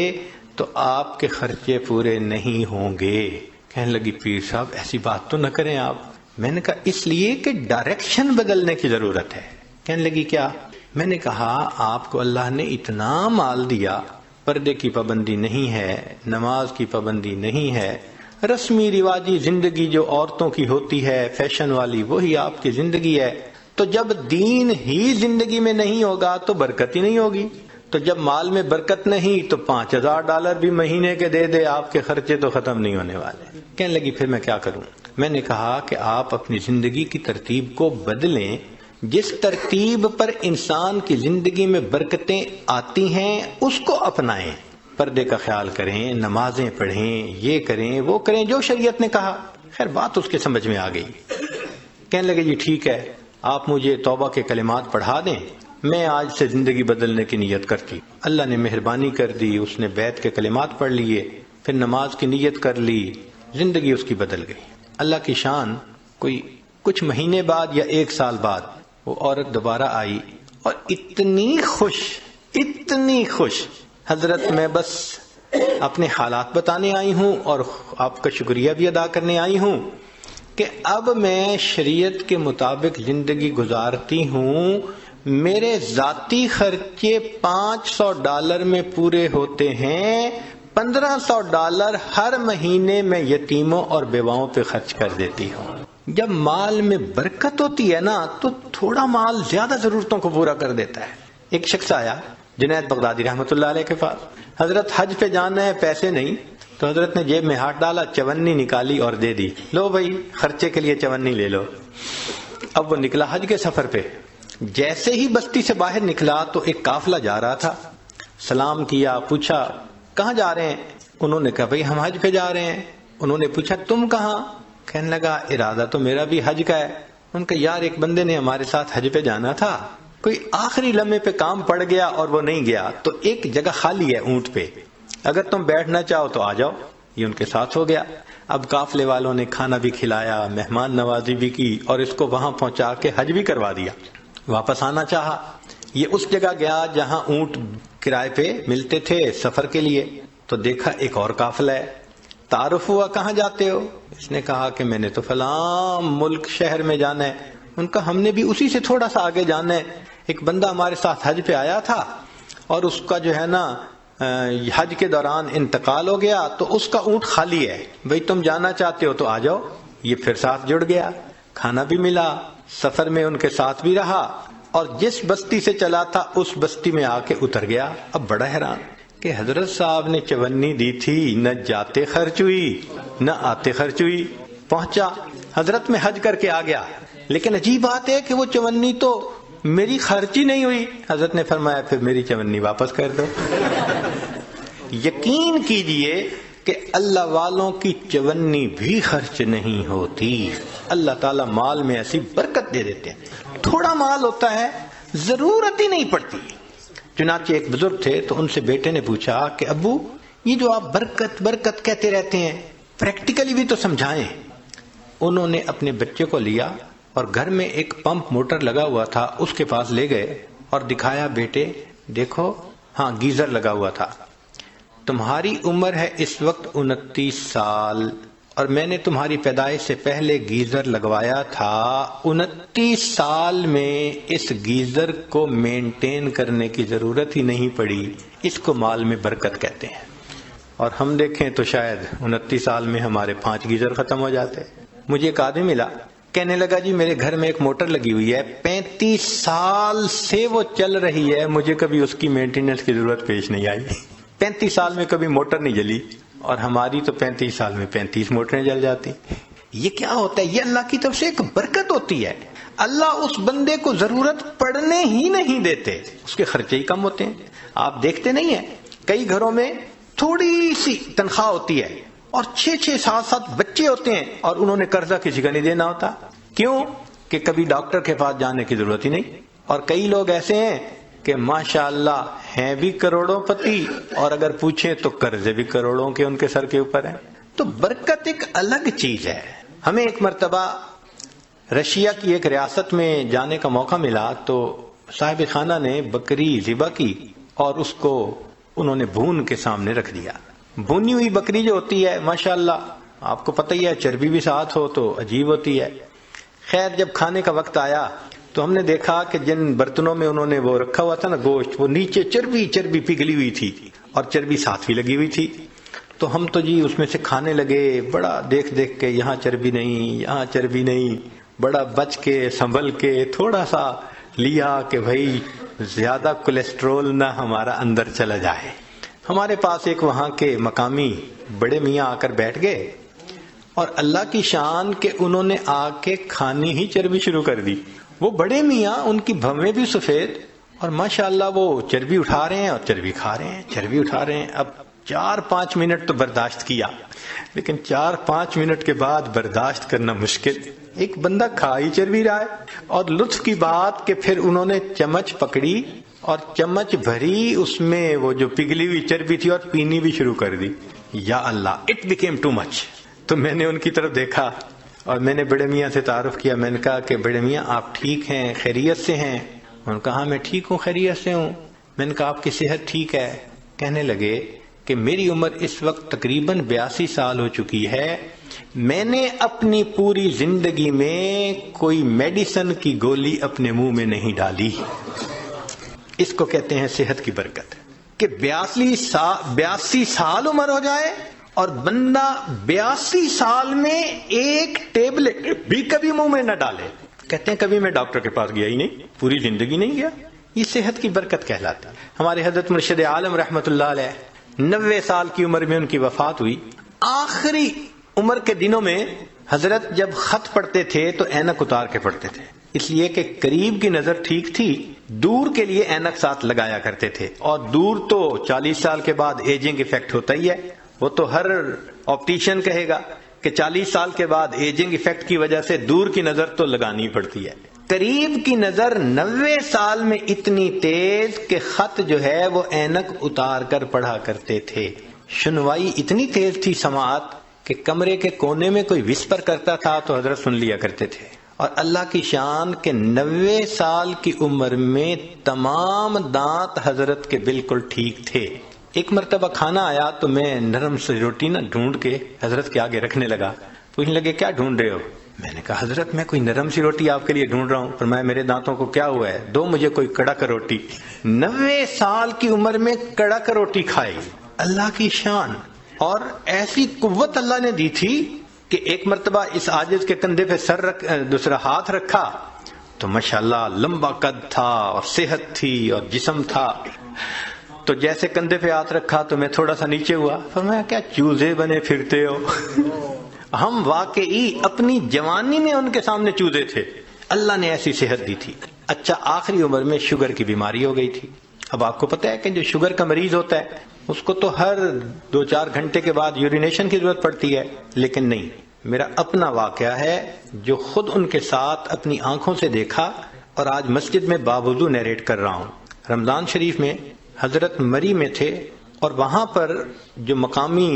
تو آپ کے خرچے پورے نہیں ہوں گے۔ کہنے لگی پیر صاحب ایسی بات تو نہ کریں آپ۔ میں نے کہا اس لیے کہ ڈائریکشن بدلنے کی ضرورت ہے۔ کہنے لگی کیا؟ میں نے کہا آپ کو اللہ نے اتنا مال دیا، پردے کی پابندی نہیں ہے، نماز کی پابندی نہیں ہے، رسمی رواجی زندگی جو عورتوں کی ہوتی ہے فیشن والی وہی آپ کی زندگی ہے، تو جب دین ہی زندگی میں نہیں ہوگا تو برکت ہی نہیں ہوگی، تو جب مال میں برکت نہیں تو $5000 بھی مہینے کے دے دے، آپ کے خرچے تو ختم نہیں ہونے والے۔ کہنے لگی پھر میں کیا کروں؟ میں نے کہا کہ آپ اپنی زندگی کی ترتیب کو بدلیں، جس ترتیب پر انسان کی زندگی میں برکتیں آتی ہیں اس کو اپنائیں، پردے کا خیال کریں، نمازیں پڑھیں، یہ کریں وہ کریں جو شریعت نے کہا۔ خیر بات اس کے سمجھ میں آ گئی، کہنے لگے جی ٹھیک ہے، آپ مجھے توبہ کے کلمات پڑھا دیں، میں آج سے زندگی بدلنے کی نیت کرتی۔ اللہ نے مہربانی کر دی، اس نے بیت کے کلمات پڑھ لیے، پھر نماز کی نیت کر لی، زندگی اس کی بدل گئی۔ اللہ کی شان، کوئی کچھ مہینے بعد یا 1 سال بعد وہ عورت دوبارہ آئی اور اتنی خوش، حضرت میں بس اپنے حالات بتانے آئی ہوں اور آپ کا شکریہ بھی ادا کرنے آئی ہوں کہ اب میں شریعت کے مطابق زندگی گزارتی ہوں، میرے ذاتی خرچے $500 میں پورے ہوتے ہیں، $1500 ہر مہینے میں یتیموں اور بیواؤں پہ خرچ کر دیتی ہوں۔ جب مال میں برکت ہوتی ہے نا تو تھوڑا مال زیادہ ضرورتوں کو پورا کر دیتا ہے۔ ایک شخص آیا جنید بغدادی رحمۃ اللہ علیہ کے پاس، حضرت حج پہ جانا ہے، پیسے نہیں، تو حضرت نے جیب میں ہاتھ ڈالا، چونی نکالی اور دے دی، لو بھائی خرچے کے لیے چونی لے لو۔ اب وہ نکلا حج کے سفر پہ، جیسے ہی بستی سے باہر نکلا تو ایک قافلہ جا رہا تھا، سلام کیا، پوچھا کہاں جا رہے ہیں؟ انہوں نے کہا بھائی ہم حج پہ جا رہے ہیں۔ انہوں نے پوچھا تم کہاں؟ کہنے لگا ارادہ تو میرا بھی حج کا ہے۔ ان کا یار ایک بندے نے ہمارے ساتھ حج پہ جانا تھا، کوئی آخری لمحے پہ کام پڑ گیا اور وہ نہیں گیا، تو ایک جگہ خالی ہے اونٹ پہ، اگر تم بیٹھنا چاہو تو آ جاؤ۔ یہ ان کے ساتھ ہو گیا۔ اب قافلے والوں نے کھانا بھی کھلایا، مہمان نوازی بھی کی اور اس کو وہاں پہنچا کے حج بھی کروا دیا۔ واپس آنا چاہا، یہ اس جگہ گیا جہاں اونٹ کرائے پہ ملتے تھے سفر کے لیے، تو دیکھا ایک اور قافلہ ہے۔ تعارف ہوا کہاں جاتے ہو؟ اس نے کہا کہ میں نے تو فلاں ملک شہر میں جانا ہے۔ ان کا ہم نے بھی اسی سے تھوڑا سا آگے جانا ہے، ایک بندہ ہمارے ساتھ حج پہ آیا تھا اور اس کا جو ہے نا حج کے دوران انتقال ہو گیا، تو اس کا اونٹ خالی ہے، بھئی تم جانا چاہتے ہو تو آ جاؤ۔ یہ پھر ساتھ جڑ گیا، کھانا بھی ملا، سفر میں ان کے ساتھ بھی رہا، اور جس بستی سے چلا تھا اس بستی میں آ کے اتر گیا۔ اب بڑا حیران کہ حضرت صاحب نے چونی دی تھی، نہ جاتے خرچ ہوئی نہ آتے خرچ ہوئی۔ پہنچا، حضرت میں حج کر کے آ گیا، لیکن عجیب بات ہے کہ وہ چونی تو میری خرچ ہی نہیں ہوئی۔ حضرت نے فرمایا پھر میری چونی واپس کر دو۔ یقین کیجئے کہ اللہ والوں کی چونی بھی خرچ نہیں ہوتی۔ اللہ تعالیٰ مال میں ایسی برکت دے دیتے ہیں، تھوڑا مال ہوتا ہے ضرورت ہی نہیں پڑتی۔ چنانچہ ایک بزرگ تھے تو ان سے بیٹے نے پوچھا کہ ابو یہ جو آپ برکت برکت کہتے رہتے ہیں پریکٹیکلی بھی تو سمجھائیں۔ انہوں نے اپنے بچے کو لیا اور گھر میں ایک پمپ موٹر لگا ہوا تھا، اس کے پاس لے گئے اور دکھایا، بیٹے دیکھو، ہاں گیزر لگا ہوا تھا، تمہاری عمر ہے اس وقت 29 سال اور میں نے تمہاری پیدائش سے پہلے گیزر لگوایا تھا۔ 29 سال میں اس گیزر کو مینٹین کرنے کی ضرورت ہی نہیں پڑی، اس کو مال میں برکت کہتے ہیں۔ اور ہم دیکھیں تو شاید 29 سال میں ہمارے 5 گیزر ختم ہو جاتے۔ مجھے ایک آدمی ملا، کہنے لگا جی میرے گھر میں ایک موٹر لگی ہوئی ہے، 35 سال سے وہ چل رہی ہے، مجھے کبھی اس کی مینٹیننس کی ضرورت پیش نہیں آئی۔ 35 سال میں کبھی موٹر نہیں جلی، اور ہماری تو 35 سال میں 35 موٹریں جل جاتی۔ یہ کیا ہوتا ہے؟ یہ اللہ کی طرف سے ایک برکت ہوتی ہے۔ اللہ اس بندے کو ضرورت پڑنے ہی نہیں دیتے، اس کے خرچے ہی کم ہوتے ہیں۔ آپ دیکھتے نہیں ہیں کئی گھروں میں تھوڑی سی تنخواہ ہوتی ہے اور 6-6 7 بچے ہوتے ہیں اور انہوں نے قرضہ کسی کا نہیں دینا ہوتا۔ کیوں؟ کہ کبھی ڈاکٹر کے پاس جانے کی ضرورت ہی نہیں۔ اور کئی لوگ ایسے ہیں کہ ماشاءاللہ ہیں بھی کروڑوں پتی اور اگر پوچھیں تو قرضے بھی کروڑوں کے ان کے سر کے اوپر ہیں۔ تو برکت ایک الگ چیز ہے۔ ہمیں ایک مرتبہ رشیا کی ایک ریاست میں جانے کا موقع ملا تو صاحب خانہ نے بکری ذبح کی اور اس کو انہوں نے بھون کے سامنے رکھ دیا۔ بھونی ہوئی بکری جو ہوتی ہے ماشاءاللہ آپ کو پتہ ہی ہے، چربی بھی ساتھ ہو تو عجیب ہوتی ہے۔ خیر جب کھانے کا وقت آیا تو ہم نے دیکھا کہ جن برتنوں میں انہوں نے وہ رکھا ہوا تھا نا گوشت، وہ نیچے چربی پگھلی ہوئی تھی اور چربی ساتھ بھی لگی ہوئی تھی۔ تو ہم تو جی اس میں سے کھانے لگے، بڑا دیکھ کے یہاں چربی نہیں یہاں چربی نہیں، بڑا بچ کے سنبھل کے تھوڑا سا لیا کہ بھائی زیادہ کولیسٹرول نہ ہمارا اندر چلا جائے۔ ہمارے پاس ایک وہاں کے مقامی بڑے میاں آ کر بیٹھ گئے اور اللہ کی شان کہ انہوں نے آ کے کھانی ہی چربی شروع کر دی۔ وہ بڑے میاں، ان کی بھویں بھی سفید اور ماشاءاللہ وہ چربی اٹھا رہے ہیں اور چربی کھا رہے ہیں، چربی اٹھا رہے ہیں۔ اب 4-5 منٹ تو برداشت کیا، لیکن 4-5 منٹ کے بعد برداشت کرنا مشکل۔ ایک بندہ کھا ہی چربی رہا ہے اور لطف کی بات کہ پھر انہوں نے چمچ پکڑی اور چمچ بھری اس میں وہ جو پگھلی ہوئی چربی تھی اور پینی بھی شروع کر دی۔ یا اللہ، اٹ بیکیم ٹو مچ۔ تو میں نے ان کی طرف دیکھا اور میں نے بڑے میاں سے تعارف کیا۔ میں نے کہا کہ بڑے میاں آپ ٹھیک ہیں، خیریت سے ہیں؟ انہوں نے کہا ہاں میں ٹھیک ہوں، خیریت سے ہوں۔ میں نے کہا آپ کی صحت ٹھیک ہے؟ کہنے لگے کہ میری عمر اس وقت تقریباً 82 سال ہو چکی ہے، میں نے اپنی پوری زندگی میں کوئی میڈیسن کی گولی اپنے منہ میں نہیں ڈالی۔ اس کو کہتے ہیں صحت کی برکت، کہ 82 سال عمر ہو جائے اور بندہ 82 سال میں ایک ٹیبلٹ بھی کبھی منہ میں نہ ڈالے۔ کہتے ہیں کبھی میں ڈاکٹر کے پاس گیا ہی نہیں، پوری زندگی نہیں گیا۔ یہ صحت کی برکت کہلاتا ہے۔ ہمارے حضرت مرشد عالم رحمت اللہ علیہ 90 سال کی عمر میں ان کی وفات ہوئی۔ آخری عمر کے دنوں میں حضرت جب خط پڑھتے تھے تو اینک اتار کے پڑھتے تھے، اس لیے کہ قریب کی نظر ٹھیک تھی، دور کے لیے اینک ساتھ لگایا کرتے تھے، اور دور تو 40 سال کے بعد ایجنگ ایفیکٹ ہوتا ہی ہے۔ وہ تو ہر آپٹیشین کہے گا کہ 40 سال کے بعد ایجنگ ایفیکٹ کی وجہ سے دور کی نظر تو لگانی پڑتی ہے۔ قریب کی نظر 90 سال میں اتنی تیز کہ خط جو ہے وہ اینک اتار کر پڑھا کرتے تھے۔ سنوائی اتنی تیز تھی سماعت کہ کمرے کے کونے میں کوئی وسپر کرتا تھا تو حضرت سن لیا کرتے تھے۔ اور اللہ کی شان کہ 90 سال کی عمر میں تمام دانت حضرت کے بالکل ٹھیک تھے۔ ایک مرتبہ کھانا آیا تو میں نرم سی روٹی ڈھونڈ کے حضرت کے آگے رکھنے لگا۔ پوچھنے لگے کیا ڈھونڈ رہے ہو؟ میں نے کہا حضرت میں کوئی نرم سی روٹی آپ کے لیے ڈھونڈ رہا ہوں۔ فرمایا میرے دانتوں کو کیا ہوا ہے؟ دو مجھے کوئی کڑک روٹی۔ 90 سال کی عمر میں کڑک روٹی کھائی، اللہ کی شان۔ اور ایسی قوت اللہ نے دی تھی کہ ایک مرتبہ اس عاجز کے کندھے پہ دوسرا ہاتھ رکھا تو ماشاءاللہ لمبا قد تھا اور صحت تھی اور جسم تھا۔ تو جیسے کندھے پہ ہاتھ رکھا تو میں تھوڑا سا نیچے ہوا۔ فرمایا کیا چوزے بنے پھرتے ہو؟ ہم واقعی اپنی جوانی میں ان کے سامنے چوزے تھے، اللہ نے ایسی صحت دی تھی۔ اچھا آخری عمر میں شوگر کی بیماری ہو گئی تھی۔ اب آپ کو پتہ ہے کہ جو شوگر کا مریض ہوتا ہے اس کو تو ہر 2-4 گھنٹے کے بعد یورینیشن کی ضرورت پڑتی ہے، لیکن نہیں، میرا اپنا واقعہ ہے جو خود ان کے ساتھ اپنی آنکھوں سے دیکھا اور آج مسجد میں باوضو نیریٹ کر رہا ہوں۔ رمضان شریف میں حضرت مری میں تھے اور وہاں پر جو مقامی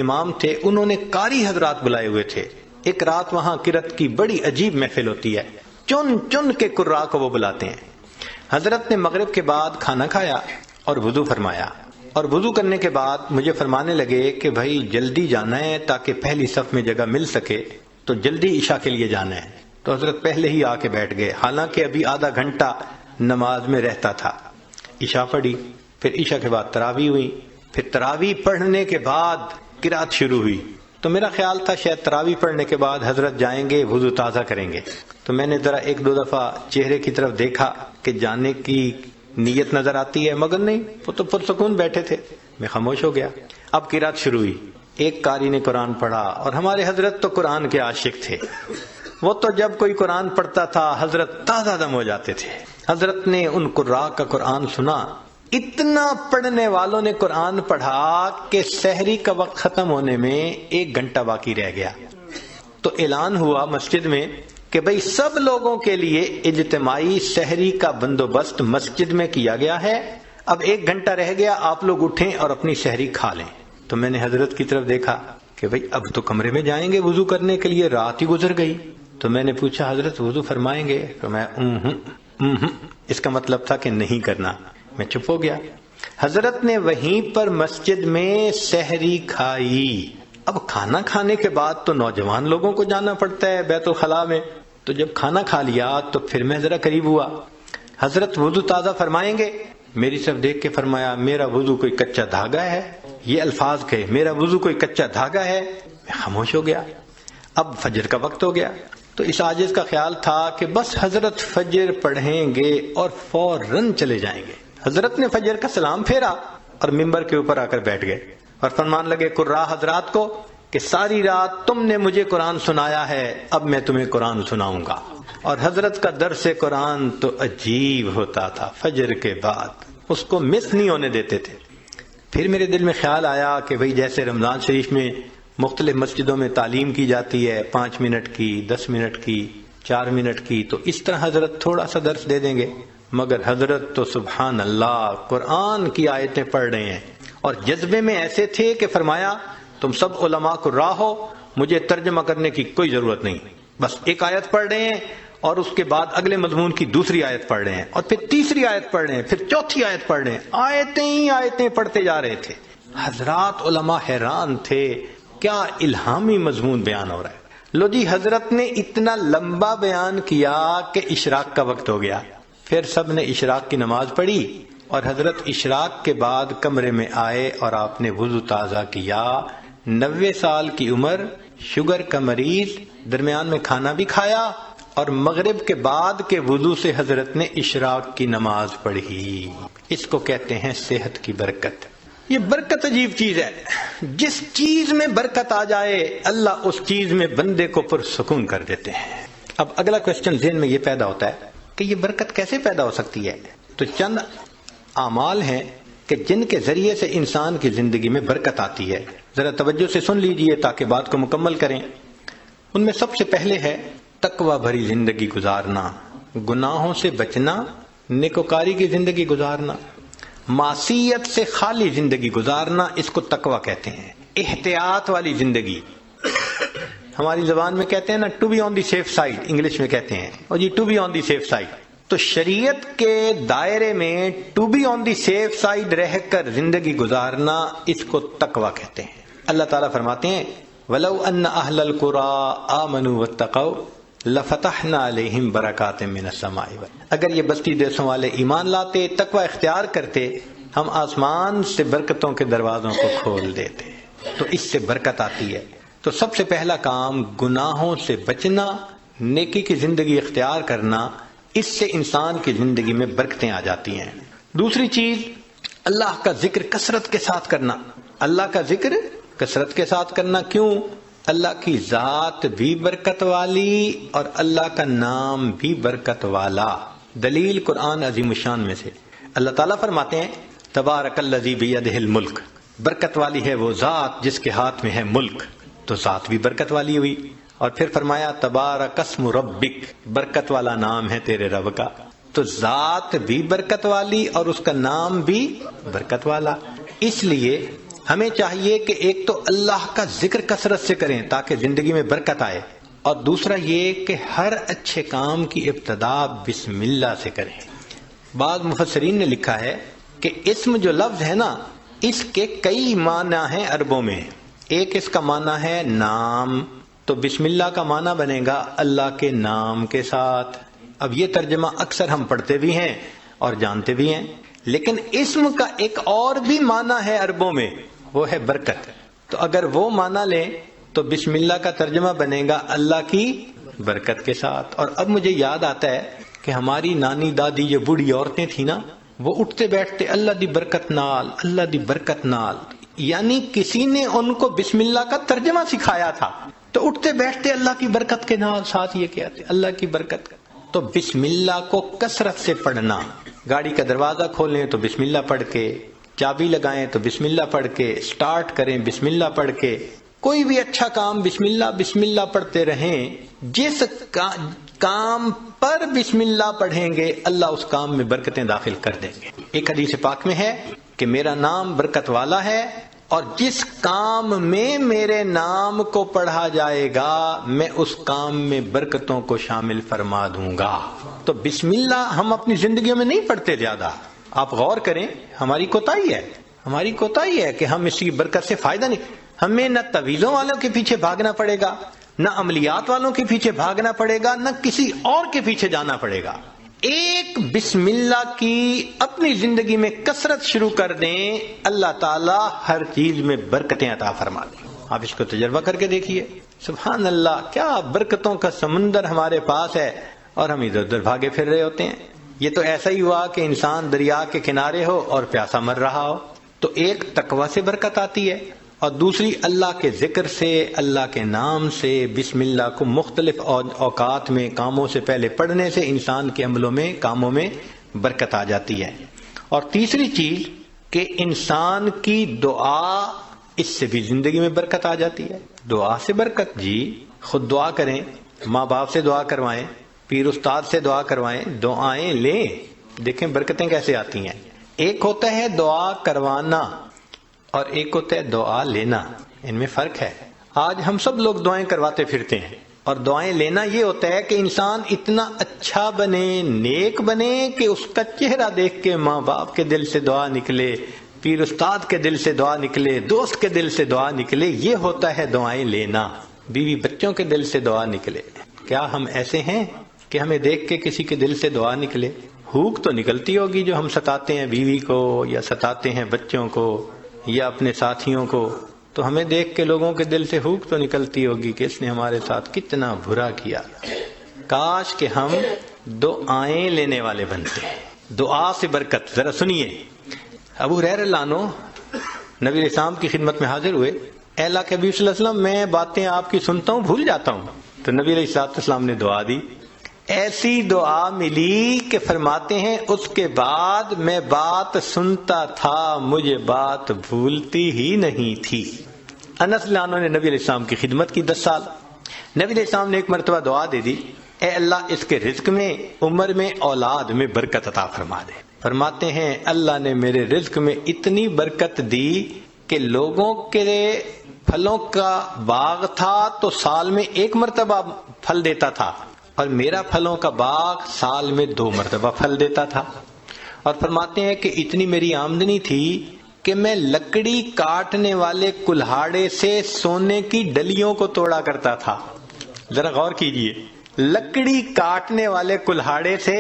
امام تھے انہوں نے قاری حضرات بلائے ہوئے تھے۔ ایک رات وہاں قرات کی بڑی عجیب محفل ہوتی ہے، چن چن کے قراء کو وہ بلاتے ہیں۔ حضرت نے مغرب کے بعد کھانا کھایا اور وضو فرمایا، اور وضو کرنے کے بعد مجھے فرمانے لگے کہ بھائی جلدی جانا ہے تاکہ پہلی صف میں جگہ مل سکے، تو جلدی عشاء کے لیے جانا ہے۔ تو حضرت پہلے ہی آ کے بیٹھ گئے، حالانکہ ابھی آدھا گھنٹہ نماز میں رہتا تھا۔ عشاء پڑھی، پھر عشاء کے بعد تراویح ہوئی، پھر تراویح پڑھنے کے بعد قرات شروع ہوئی۔ تو میرا خیال تھا شاید تراویح پڑھنے کے بعد حضرت جائیں گے وضو تازہ کریں گے، تو میں نے ذرا 1-2 دفعہ چہرے کی طرف دیکھا کہ جانے کی نیت نظر آتی ہے، مگر نہیں، وہ تو پرسکون بیٹھے تھے۔ میں خاموش ہو گیا۔ اب قرات شروع ہوئی، ایک قاری نے قرآن پڑھا، اور ہمارے حضرت تو قرآن کے عاشق تھے، وہ تو جب کوئی قرآن پڑھتا تھا حضرت تازہ دم ہو جاتے تھے۔ حضرت نے ان قراء کا قرآن سنا، اتنا پڑھنے والوں نے قرآن پڑھا کہ سحری کا وقت ختم ہونے میں 1 گھنٹہ باقی رہ گیا۔ تو اعلان ہوا مسجد میں کہ بھئی سب لوگوں کے لیے اجتماعی سحری کا بندوبست مسجد میں کیا گیا ہے، اب 1 گھنٹہ رہ گیا، آپ لوگ اٹھیں اور اپنی سحری کھا لیں۔ تو میں نے حضرت کی طرف دیکھا کہ بھئی اب تو کمرے میں جائیں گے وضو کرنے کے لیے، رات ہی گزر گئی۔ تو میں نے پوچھا حضرت وضو فرمائیں گے؟ تو میں اس کا مطلب تھا کہ نہیں کرنا۔ میں چپ ہو گیا۔ حضرت نے وہیں پر مسجد میں سحری کھائی۔ اب کھانا کھانے کے بعد تو نوجوان لوگوں کو جانا پڑتا ہے بیت الخلاء میں، تو جب کھانا کھا لیا تو پھر میں ذرا قریب ہوا۔ حضرت وضو تازہ فرمائیں گے؟ میری طرف دیکھ کے فرمایا میرا وضو کوئی کچا دھاگا ہے، یہ الفاظ کہے میرا وضو کوئی کچا دھاگا ہے۔ میں خاموش ہو گیا۔ اب فجر کا وقت ہو گیا، تو اس عاجز کا خیال تھا کہ بس حضرت فجر پڑھیں گے اور فوراً چلے جائیں گے۔ حضرت نے فجر کا سلام پھیرا اور ممبر کے اوپر آ کر بیٹھ گئے اور فرمان لگے قراء حضرات کو کہ ساری رات تم نے مجھے قرآن سنایا ہے، اب میں تمہیں قرآن سناؤں گا۔ اور حضرت کا درس قرآن تو عجیب ہوتا تھا، فجر کے بعد اس کو مس نہیں ہونے دیتے تھے۔ پھر میرے دل میں خیال آیا کہ بھئی جیسے رمضان شریف میں مختلف مسجدوں میں تعلیم کی جاتی ہے 5 منٹ کی، 10 منٹ کی، 4 منٹ کی، تو اس طرح حضرت تھوڑا سا درس دے دیں گے۔ مگر حضرت تو سبحان اللہ قرآن کی آیتیں پڑھ رہے ہیں، اور جذبے میں ایسے تھے کہ فرمایا تم سب علماء قراء ہو، مجھے ترجمہ کرنے کی کوئی ضرورت نہیں، بس ایک آیت پڑھ رہے ہیں اور اس کے بعد اگلے مضمون کی دوسری آیت پڑھ رہے ہیں، اور پھر تیسری آیت پڑھ رہے ہیں، پھر چوتھی آیت پڑھ رہے ہیں، آیتیں ہی آیتیں پڑھتے جا رہے تھے۔ حضرات علماء حیران تھے، کیا الہامی مضمون بیان ہو رہا ہے۔ لو جی، حضرت نے اتنا لمبا بیان کیا کہ اشراق کا وقت ہو گیا، پھر سب نے اشراق کی نماز پڑھی اور حضرت اشراق کے بعد کمرے میں آئے اور آپ نے وضو تازہ کیا۔ 90 سال کی عمر، شوگر کا مریض، درمیان میں کھانا بھی کھایا اور مغرب کے بعد کے وضو سے حضرت نے اشراق کی نماز پڑھی۔ اس کو کہتے ہیں صحت کی برکت۔ یہ برکت عجیب چیز ہے، جس چیز میں برکت آ جائے اللہ اس چیز میں بندے کو پرسکون کر دیتے ہیں۔ اب اگلا کوشچن ذہن میں یہ پیدا ہوتا ہے کہ یہ برکت کیسے پیدا ہو سکتی ہے؟ تو چند اعمال ہیں کہ جن کے ذریعے سے انسان کی زندگی میں برکت آتی ہے، ذرا توجہ سے سن لیجئے تاکہ بات کو مکمل کریں۔ ان میں سب سے پہلے ہے تقوی بھری زندگی گزارنا، گناہوں سے بچنا، نیکوکاری کی زندگی گزارنا، معصیت سے خالی زندگی گزارنا، اس کو تقوی کہتے ہیں۔ احتیاط والی زندگی، ہماری زبان میں کہتے ہیں نا to be on the safe side, English میں کہتے ہیں اور جی to be on the safe side. تو شریعت کے دائرے میں to be on the safe side رہ کر زندگی گزارنا، اس کو تقوی کہتے ہیں۔ اللہ تعالیٰ فرماتے ہیں وَلَوْ أَنَّ أَهْلَ الْقُرَىٰ آمَنُوا وَاتَّقَوْا لَفَتَحْنَا عَلَيْهِمْ بَرَكَاتٍ مِّنَ السَّمَاءِ وَالْأَرْضِ۔ اگر یہ بستی دیسوں والے ایمان لاتے، تقوی اختیار کرتے، ہم آسمان سے برکتوں کے دروازوں کو کھول دیتے، تو اس سے برکت آتی ہے۔ تو سب سے پہلا کام گناہوں سے بچنا، نیکی کی زندگی اختیار کرنا، اس سے انسان کی زندگی میں برکتیں آ جاتی ہیں۔ دوسری چیز اللہ کا ذکر کثرت کے ساتھ کرنا، اللہ کا ذکر کثرت کے ساتھ کرنا۔ کیوں؟ اللہ کی ذات بھی برکت والی اور اللہ کا نام بھی برکت والا۔ دلیل قرآن عظیم الشان میں سے اللہ تعالیٰ فرماتے ہیں تبارک الذی بیدہ الملک، برکت والی ہے وہ ذات جس کے ہاتھ میں ہے ملک، تو ذات بھی برکت والی ہوئی۔ اور پھر فرمایا تبارک اسم ربک، برکت والا نام ہے تیرے رب کا، تو ذات بھی برکت والی اور اس کا نام بھی برکت والا۔ اس لیے ہمیں چاہیے کہ ایک تو اللہ کا ذکر کثرت سے کریں تاکہ زندگی میں برکت آئے، اور دوسرا یہ کہ ہر اچھے کام کی ابتدا بسم اللہ سے کریں۔ بعض مفسرین نے لکھا ہے کہ اسم جو لفظ ہے نا، اس کے کئی معنی ہیں عربوں میں۔ ایک اس کا معنی ہے نام، تو بسم اللہ کا معنی بنے گا اللہ کے نام کے ساتھ۔ اب یہ ترجمہ اکثر ہم پڑھتے بھی ہیں اور جانتے بھی ہیں، لیکن اسم کا ایک اور بھی معنی ہے عربوں میں، وہ ہے برکت۔ تو اگر وہ معنی لیں تو بسم اللہ کا ترجمہ بنے گا اللہ کی برکت کے ساتھ۔ اور اب مجھے یاد آتا ہے کہ ہماری نانی دادی یہ بوڑھی عورتیں تھیں نا، وہ اٹھتے بیٹھتے اللہ دی برکت نال، اللہ دی برکت نال، یعنی کسی نے ان کو بسم اللہ کا ترجمہ سکھایا تھا، تو اٹھتے بیٹھتے اللہ کی برکت کے نال ساتھ یہ کہتے اللہ کی برکت کا۔ تو بسم اللہ کو کثرت سے پڑھنا، گاڑی کا دروازہ کھولیں تو بسم اللہ پڑھ کے، چابی لگائیں تو بسم اللہ پڑھ کے، سٹارٹ کریں بسم اللہ پڑھ کے، کوئی بھی اچھا کام بسم اللہ پڑھتے رہیں۔ جس کام پر بسم اللہ پڑھیں گے اللہ اس کام میں برکتیں داخل کر دیں گے۔ ایک حدیث پاک میں ہے کہ میرا نام برکت والا ہے، اور جس کام میں میرے نام کو پڑھا جائے گا میں اس کام میں برکتوں کو شامل فرما دوں گا۔ تو بسم اللہ ہم اپنی زندگیوں میں نہیں پڑھتے زیادہ۔ آپ غور کریں، ہماری کوتاہی ہے کہ ہم اس کی برکت سے فائدہ نہیں۔ ہمیں نہ تعویذوں والوں کے پیچھے بھاگنا پڑے گا، نہ عملیات والوں کے پیچھے بھاگنا پڑے گا، نہ کسی اور کے پیچھے جانا پڑے گا۔ ایک بسم اللہ کی اپنی زندگی میں کثرت شروع کر دیں، اللہ تعالی ہر چیز میں برکتیں عطا فرما دیں۔ آپ اس کو تجربہ کر کے دیکھیے، سبحان اللہ، کیا برکتوں کا سمندر ہمارے پاس ہے اور ہم ادھر ادھر بھاگے پھر رہے ہوتے ہیں۔ یہ تو ایسا ہی ہوا کہ انسان دریا کے کنارے ہو اور پیاسا مر رہا ہو۔ تو ایک تقوی سے برکت آتی ہے، اور دوسری اللہ کے ذکر سے، اللہ کے نام سے، بسم اللہ کو مختلف اوقات میں کاموں سے پہلے پڑھنے سے انسان کے عملوں میں، کاموں میں برکت آ جاتی ہے۔ اور تیسری چیز کہ انسان کی دعا، اس سے بھی زندگی میں برکت آ جاتی ہے۔ دعا سے برکت، جی خود دعا کریں، ماں باپ سے دعا کروائیں، پیر استاد سے دعا کروائیں، دعائیں لیں، دیکھیں برکتیں کیسے آتی ہیں۔ ایک ہوتا ہے دعا کروانا اور ایک ہوتا ہے دعا لینا، ان میں فرق ہے۔ آج ہم سب لوگ دعائیں کرواتے پھرتے ہیں، اور دعائیں لینا یہ ہوتا ہے کہ انسان اتنا اچھا بنے، نیک بنے کہ اس کا چہرہ دیکھ کے ماں باپ کے دل سے دعا نکلے، پیر استاد کے دل سے دعا نکلے، دوست کے دل سے دعا نکلے، یہ ہوتا ہے دعائیں لینا۔ بیوی بچوں کے دل سے دعا نکلے، کیا ہم ایسے ہیں کہ ہمیں دیکھ کے کسی کے دل سے دعا نکلے؟ ہوک تو نکلتی ہوگی جو ہم ستاتے ہیں بیوی کو یا ستاتے ہیں بچوں کو یا اپنے ساتھیوں کو، تو ہمیں دیکھ کے لوگوں کے دل سے ہوک تو نکلتی ہوگی کہ اس نے ہمارے ساتھ کتنا برا کیا۔ کاش کہ ہم دعائیں لینے والے بنتے ہیں، دعا سے برکت۔ ذرا سنیے، ابو ہریرہ رضی اللہ عنہ نبی علیہ السلام کی خدمت میں حاضر ہوئے، اے اللہ کے حبیب صلی اللہ علیہ وسلم میں باتیں آپ کی سنتا ہوں بھول جاتا ہوں۔ تو نبی علیہ السلام نے دعا دی، ایسی دعا ملی کہ فرماتے ہیں اس کے بعد میں بات سنتا تھا، مجھے بات بھولتی ہی نہیں تھی۔ انس رضی اللہ عنہ نے نبی علیہ السلام کی خدمت کی 10 سال۔ نبی علیہ السلام نے ایک مرتبہ دعا دے دی، اے اللہ اس کے رزق میں، عمر میں، اولاد میں برکت عطا فرما دے۔ فرماتے ہیں اللہ نے میرے رزق میں اتنی برکت دی کہ لوگوں کے پھلوں کا باغ تھا تو سال میں 1 مرتبہ پھل دیتا تھا، اور میرا پھلوں کا باغ سال میں 2 مرتبہ پھل دیتا تھا۔ اور فرماتے ہیں کہ اتنی میری آمدنی تھی کہ میں لکڑی کاٹنے والے کلہاڑے سے سونے کی ڈلیوں کو توڑا کرتا تھا۔ ذرا غور کیجئے، لکڑی کاٹنے والے کلہاڑے سے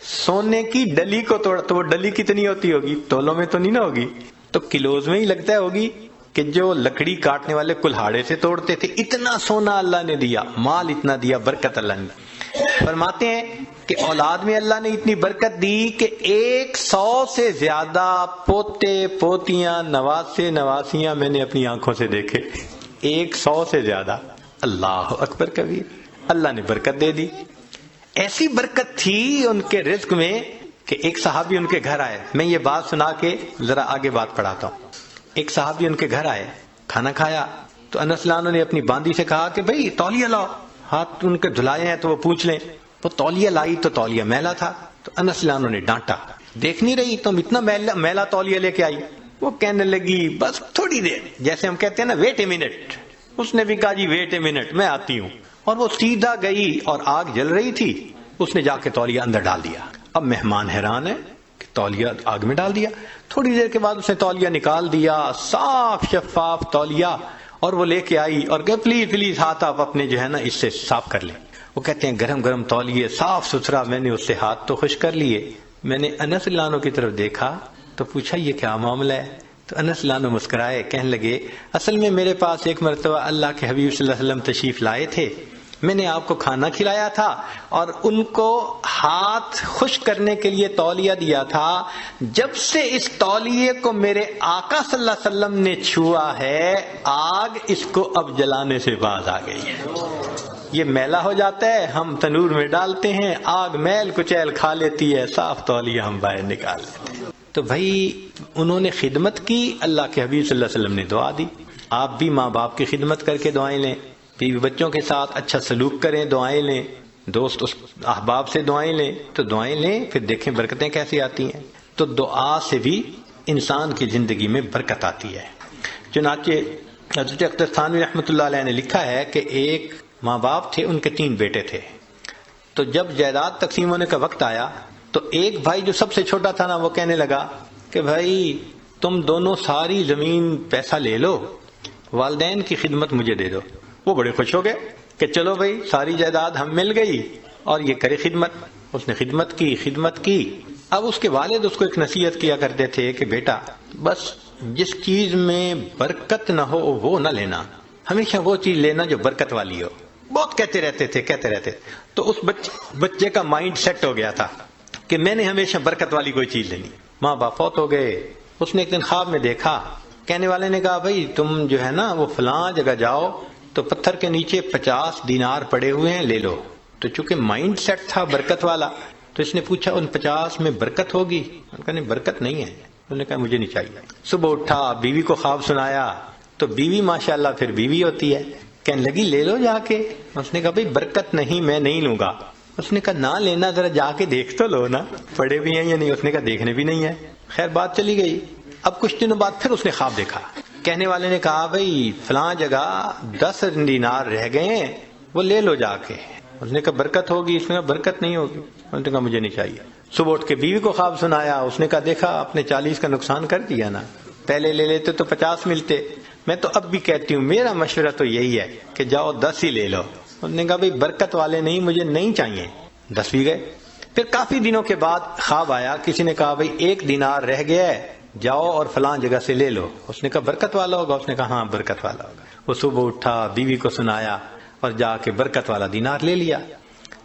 سونے کی ڈلی کو توڑا، تو وہ ڈلی کتنی ہوتی ہوگی؟ تولوں میں تو نہیں نہ ہوگی، تو کلوز میں ہی لگتا ہوگی کہ جو لکڑی کاٹنے والے کلہاڑے سے توڑتے تھے۔ اتنا سونا اللہ نے دیا، مال اتنا دیا، برکت اللہ نے۔ فرماتے ہیں کہ اولاد میں اللہ نے اتنی برکت دی کہ 100 سے زیادہ پوتے پوتیاں نواسے نواسیاں میں نے اپنی آنکھوں سے دیکھے، 100 سے زیادہ۔ اللہ اکبر کبیر، اللہ نے برکت دے دی۔ ایسی برکت تھی ان کے رزق میں کہ ایک صحابی ان کے گھر آئے، میں یہ بات سنا کے ذرا آگے بات پڑھاتا ہوں۔ ایک صحابی ان کے گھر آئے، کھانا کھایا تو انس رضی اللہ عنہ نے اپنی باندی سے کہا کہ بھئی تولیہ لاؤ، ہاتھ ان کے دھلائے ہیں تو وہ پوچھ لیں۔ وہ تولیہ لائی تو تولیہ میلا تھا، تو انس رضی اللہ عنہ نے ڈانٹا، دیکھ نہیں رہی تم اتنا میلا تولیہ لے کے آئی؟ وہ کہنے لگی بس تھوڑی دیر، جیسے ہم کہتے ہیں نا ویٹ اے منٹ۔ اس نے بھی کہا جی ویٹ اے منٹ، میں آتی ہوں۔ اور وہ سیدھا گئی اور آگ جل رہی تھی، اس نے جا کے تولیہ اندر ڈال دیا۔ اب مہمان حیران ہے کہ تولیہ آگ میں ڈال دیا۔ تھوڑی دیر کے بعد اس نے تولیہ نکال دیا، صاف شفاف تولیہ، اور وہ لے کے آئی اور کہ پلیز پلیز ہاتھ آپ اپنے جو ہے نا اس سے صاف کر لیں۔ وہ کہتے ہیں گرم گرم تولیے، صاف ستھرا، میں نے اس سے ہاتھ تو خشک کر لیے۔ میں نے انس رضی اللہ عنہ کی طرف دیکھا تو پوچھا یہ کیا معاملہ ہے؟ تو انس رضی اللہ عنہ مسکرائے، کہنے لگے اصل میں میرے پاس ایک مرتبہ اللہ کے حبیب صلی اللہ علیہ وسلم تشریف لائے تھے، میں نے آپ کو کھانا کھلایا تھا اور ان کو ہاتھ خشک کرنے کے لیے تولیہ دیا تھا۔ جب سے اس تولیے کو میرے آقا صلی اللہ علیہ وسلم نے چھوا ہے، آگ اس کو اب جلانے سے باز آ گئی ہے۔ یہ میلا ہو جاتا ہے، ہم تنور میں ڈالتے ہیں، آگ میل کچیل کھا لیتی ہے، صاف تولیہ ہم باہر نکال لیتے ہیں۔ تو بھائی انہوں نے خدمت کی، اللہ کے حبیب صلی اللہ علیہ وسلم نے دعا دی۔ آپ بھی ماں باپ کی خدمت کر کے دعائیں لیں، بیوی بچوں کے ساتھ اچھا سلوک کریں، دعائیں لیں، دوست احباب سے دعائیں لیں، تو دعائیں لیں، پھر دیکھیں برکتیں کیسی آتی ہیں۔ تو دعا سے بھی انسان کی زندگی میں برکت آتی ہے۔ چنانچہ حضرت اختر تھانوی رحمۃ اللہ علیہ نے لکھا ہے کہ ایک ماں باپ تھے، ان کے 3 بیٹے تھے۔ تو جب جائیداد تقسیم ہونے کا وقت آیا تو ایک بھائی جو سب سے چھوٹا تھا نا، وہ کہنے لگا کہ بھائی تم دونوں ساری زمین پیسہ لے لو، والدین کی خدمت مجھے دے دو۔ وہ بڑے خوش ہو گئے کہ چلو بھائی ساری جائیداد ہم مل گئی اور یہ کرے خدمت۔ اس نے خدمت کی۔ اب اس کے والد اس کو ایک نصیحت کیا کرتے تھے کہ بیٹا بس جس چیز میں برکت نہ ہو وہ نہ لینا، ہمیشہ وہ چیز لینا جو برکت والی ہو۔ بہت کہتے رہتے تو اس بچے کا مائنڈ سیٹ ہو گیا تھا کہ میں نے ہمیشہ برکت والی کوئی چیز لینی۔ ماں باپ فوت ہو گئے، اس نے ایک دن خواب میں دیکھا، کہنے والے نے کہا بھائی تم جو ہے نا وہ فلاں جگہ جاؤ تو پتھر کے نیچے 50 دینار پڑے ہوئے ہیں، لے لو۔ تو چونکہ مائنڈ سیٹ تھا برکت والا، تو اس نے پوچھا ان 50 میں برکت ہوگی؟ انہوں نے کہا نہیں برکت نہیں ہے۔ انہوں نے کہا مجھے نہیں چاہیے۔ صبح اٹھا، بیوی کو خواب سنایا تو بیوی ماشاءاللہ پھر بیوی ہوتی ہے، کہنے لگی لے لو جا کے۔ اس نے کہا بھائی برکت نہیں، میں نہیں لوں گا۔ اس نے کہا نہ لینا، ذرا جا کے دیکھ تو لو نا پڑے بھی ہیں یا نہیں۔ اس نے کہا دیکھنے بھی نہیں ہے۔ خیر بات چلی گئی۔ اب کچھ دنوں بعد پھر اس نے خواب دیکھا، کہنے والے نے کہا بھئی فلاں جگہ 10 دینار رہ گئے ہیں، وہ لے لو جا کے۔ اس نے کہا برکت ہوگی؟ اس نے کہا برکت نہیں ہوگی۔ اس نے کہا مجھے نہیں چاہیے۔ صبح اٹھ کے بیوی کو خواب سنایا، اس نے کہا دیکھا آپ نے 40 کا نقصان کر دیا نا۔ پہلے لے لیتے تو 50 ملتے. میں تو اب بھی کہتی ہوں میرا مشورہ تو یہی ہے کہ جاؤ 10 ہی لے لو. انہوں نے کہا بھئی برکت والے نہیں، مجھے نہیں چاہیے. 10 بھی گئے. پھر کافی دنوں کے بعد خواب آیا، کسی نے کہا بھئی 1 دینار رہ گیا ہے، جاؤ اور فلاں جگہ سے لے لو. اس نے کہا برکت والا ہوگا؟ اس نے کہا ہاں برکت والا ہوگا. وہ صبح اٹھا، بیوی کو سنایا اور جا کے برکت والا دینار لے لیا.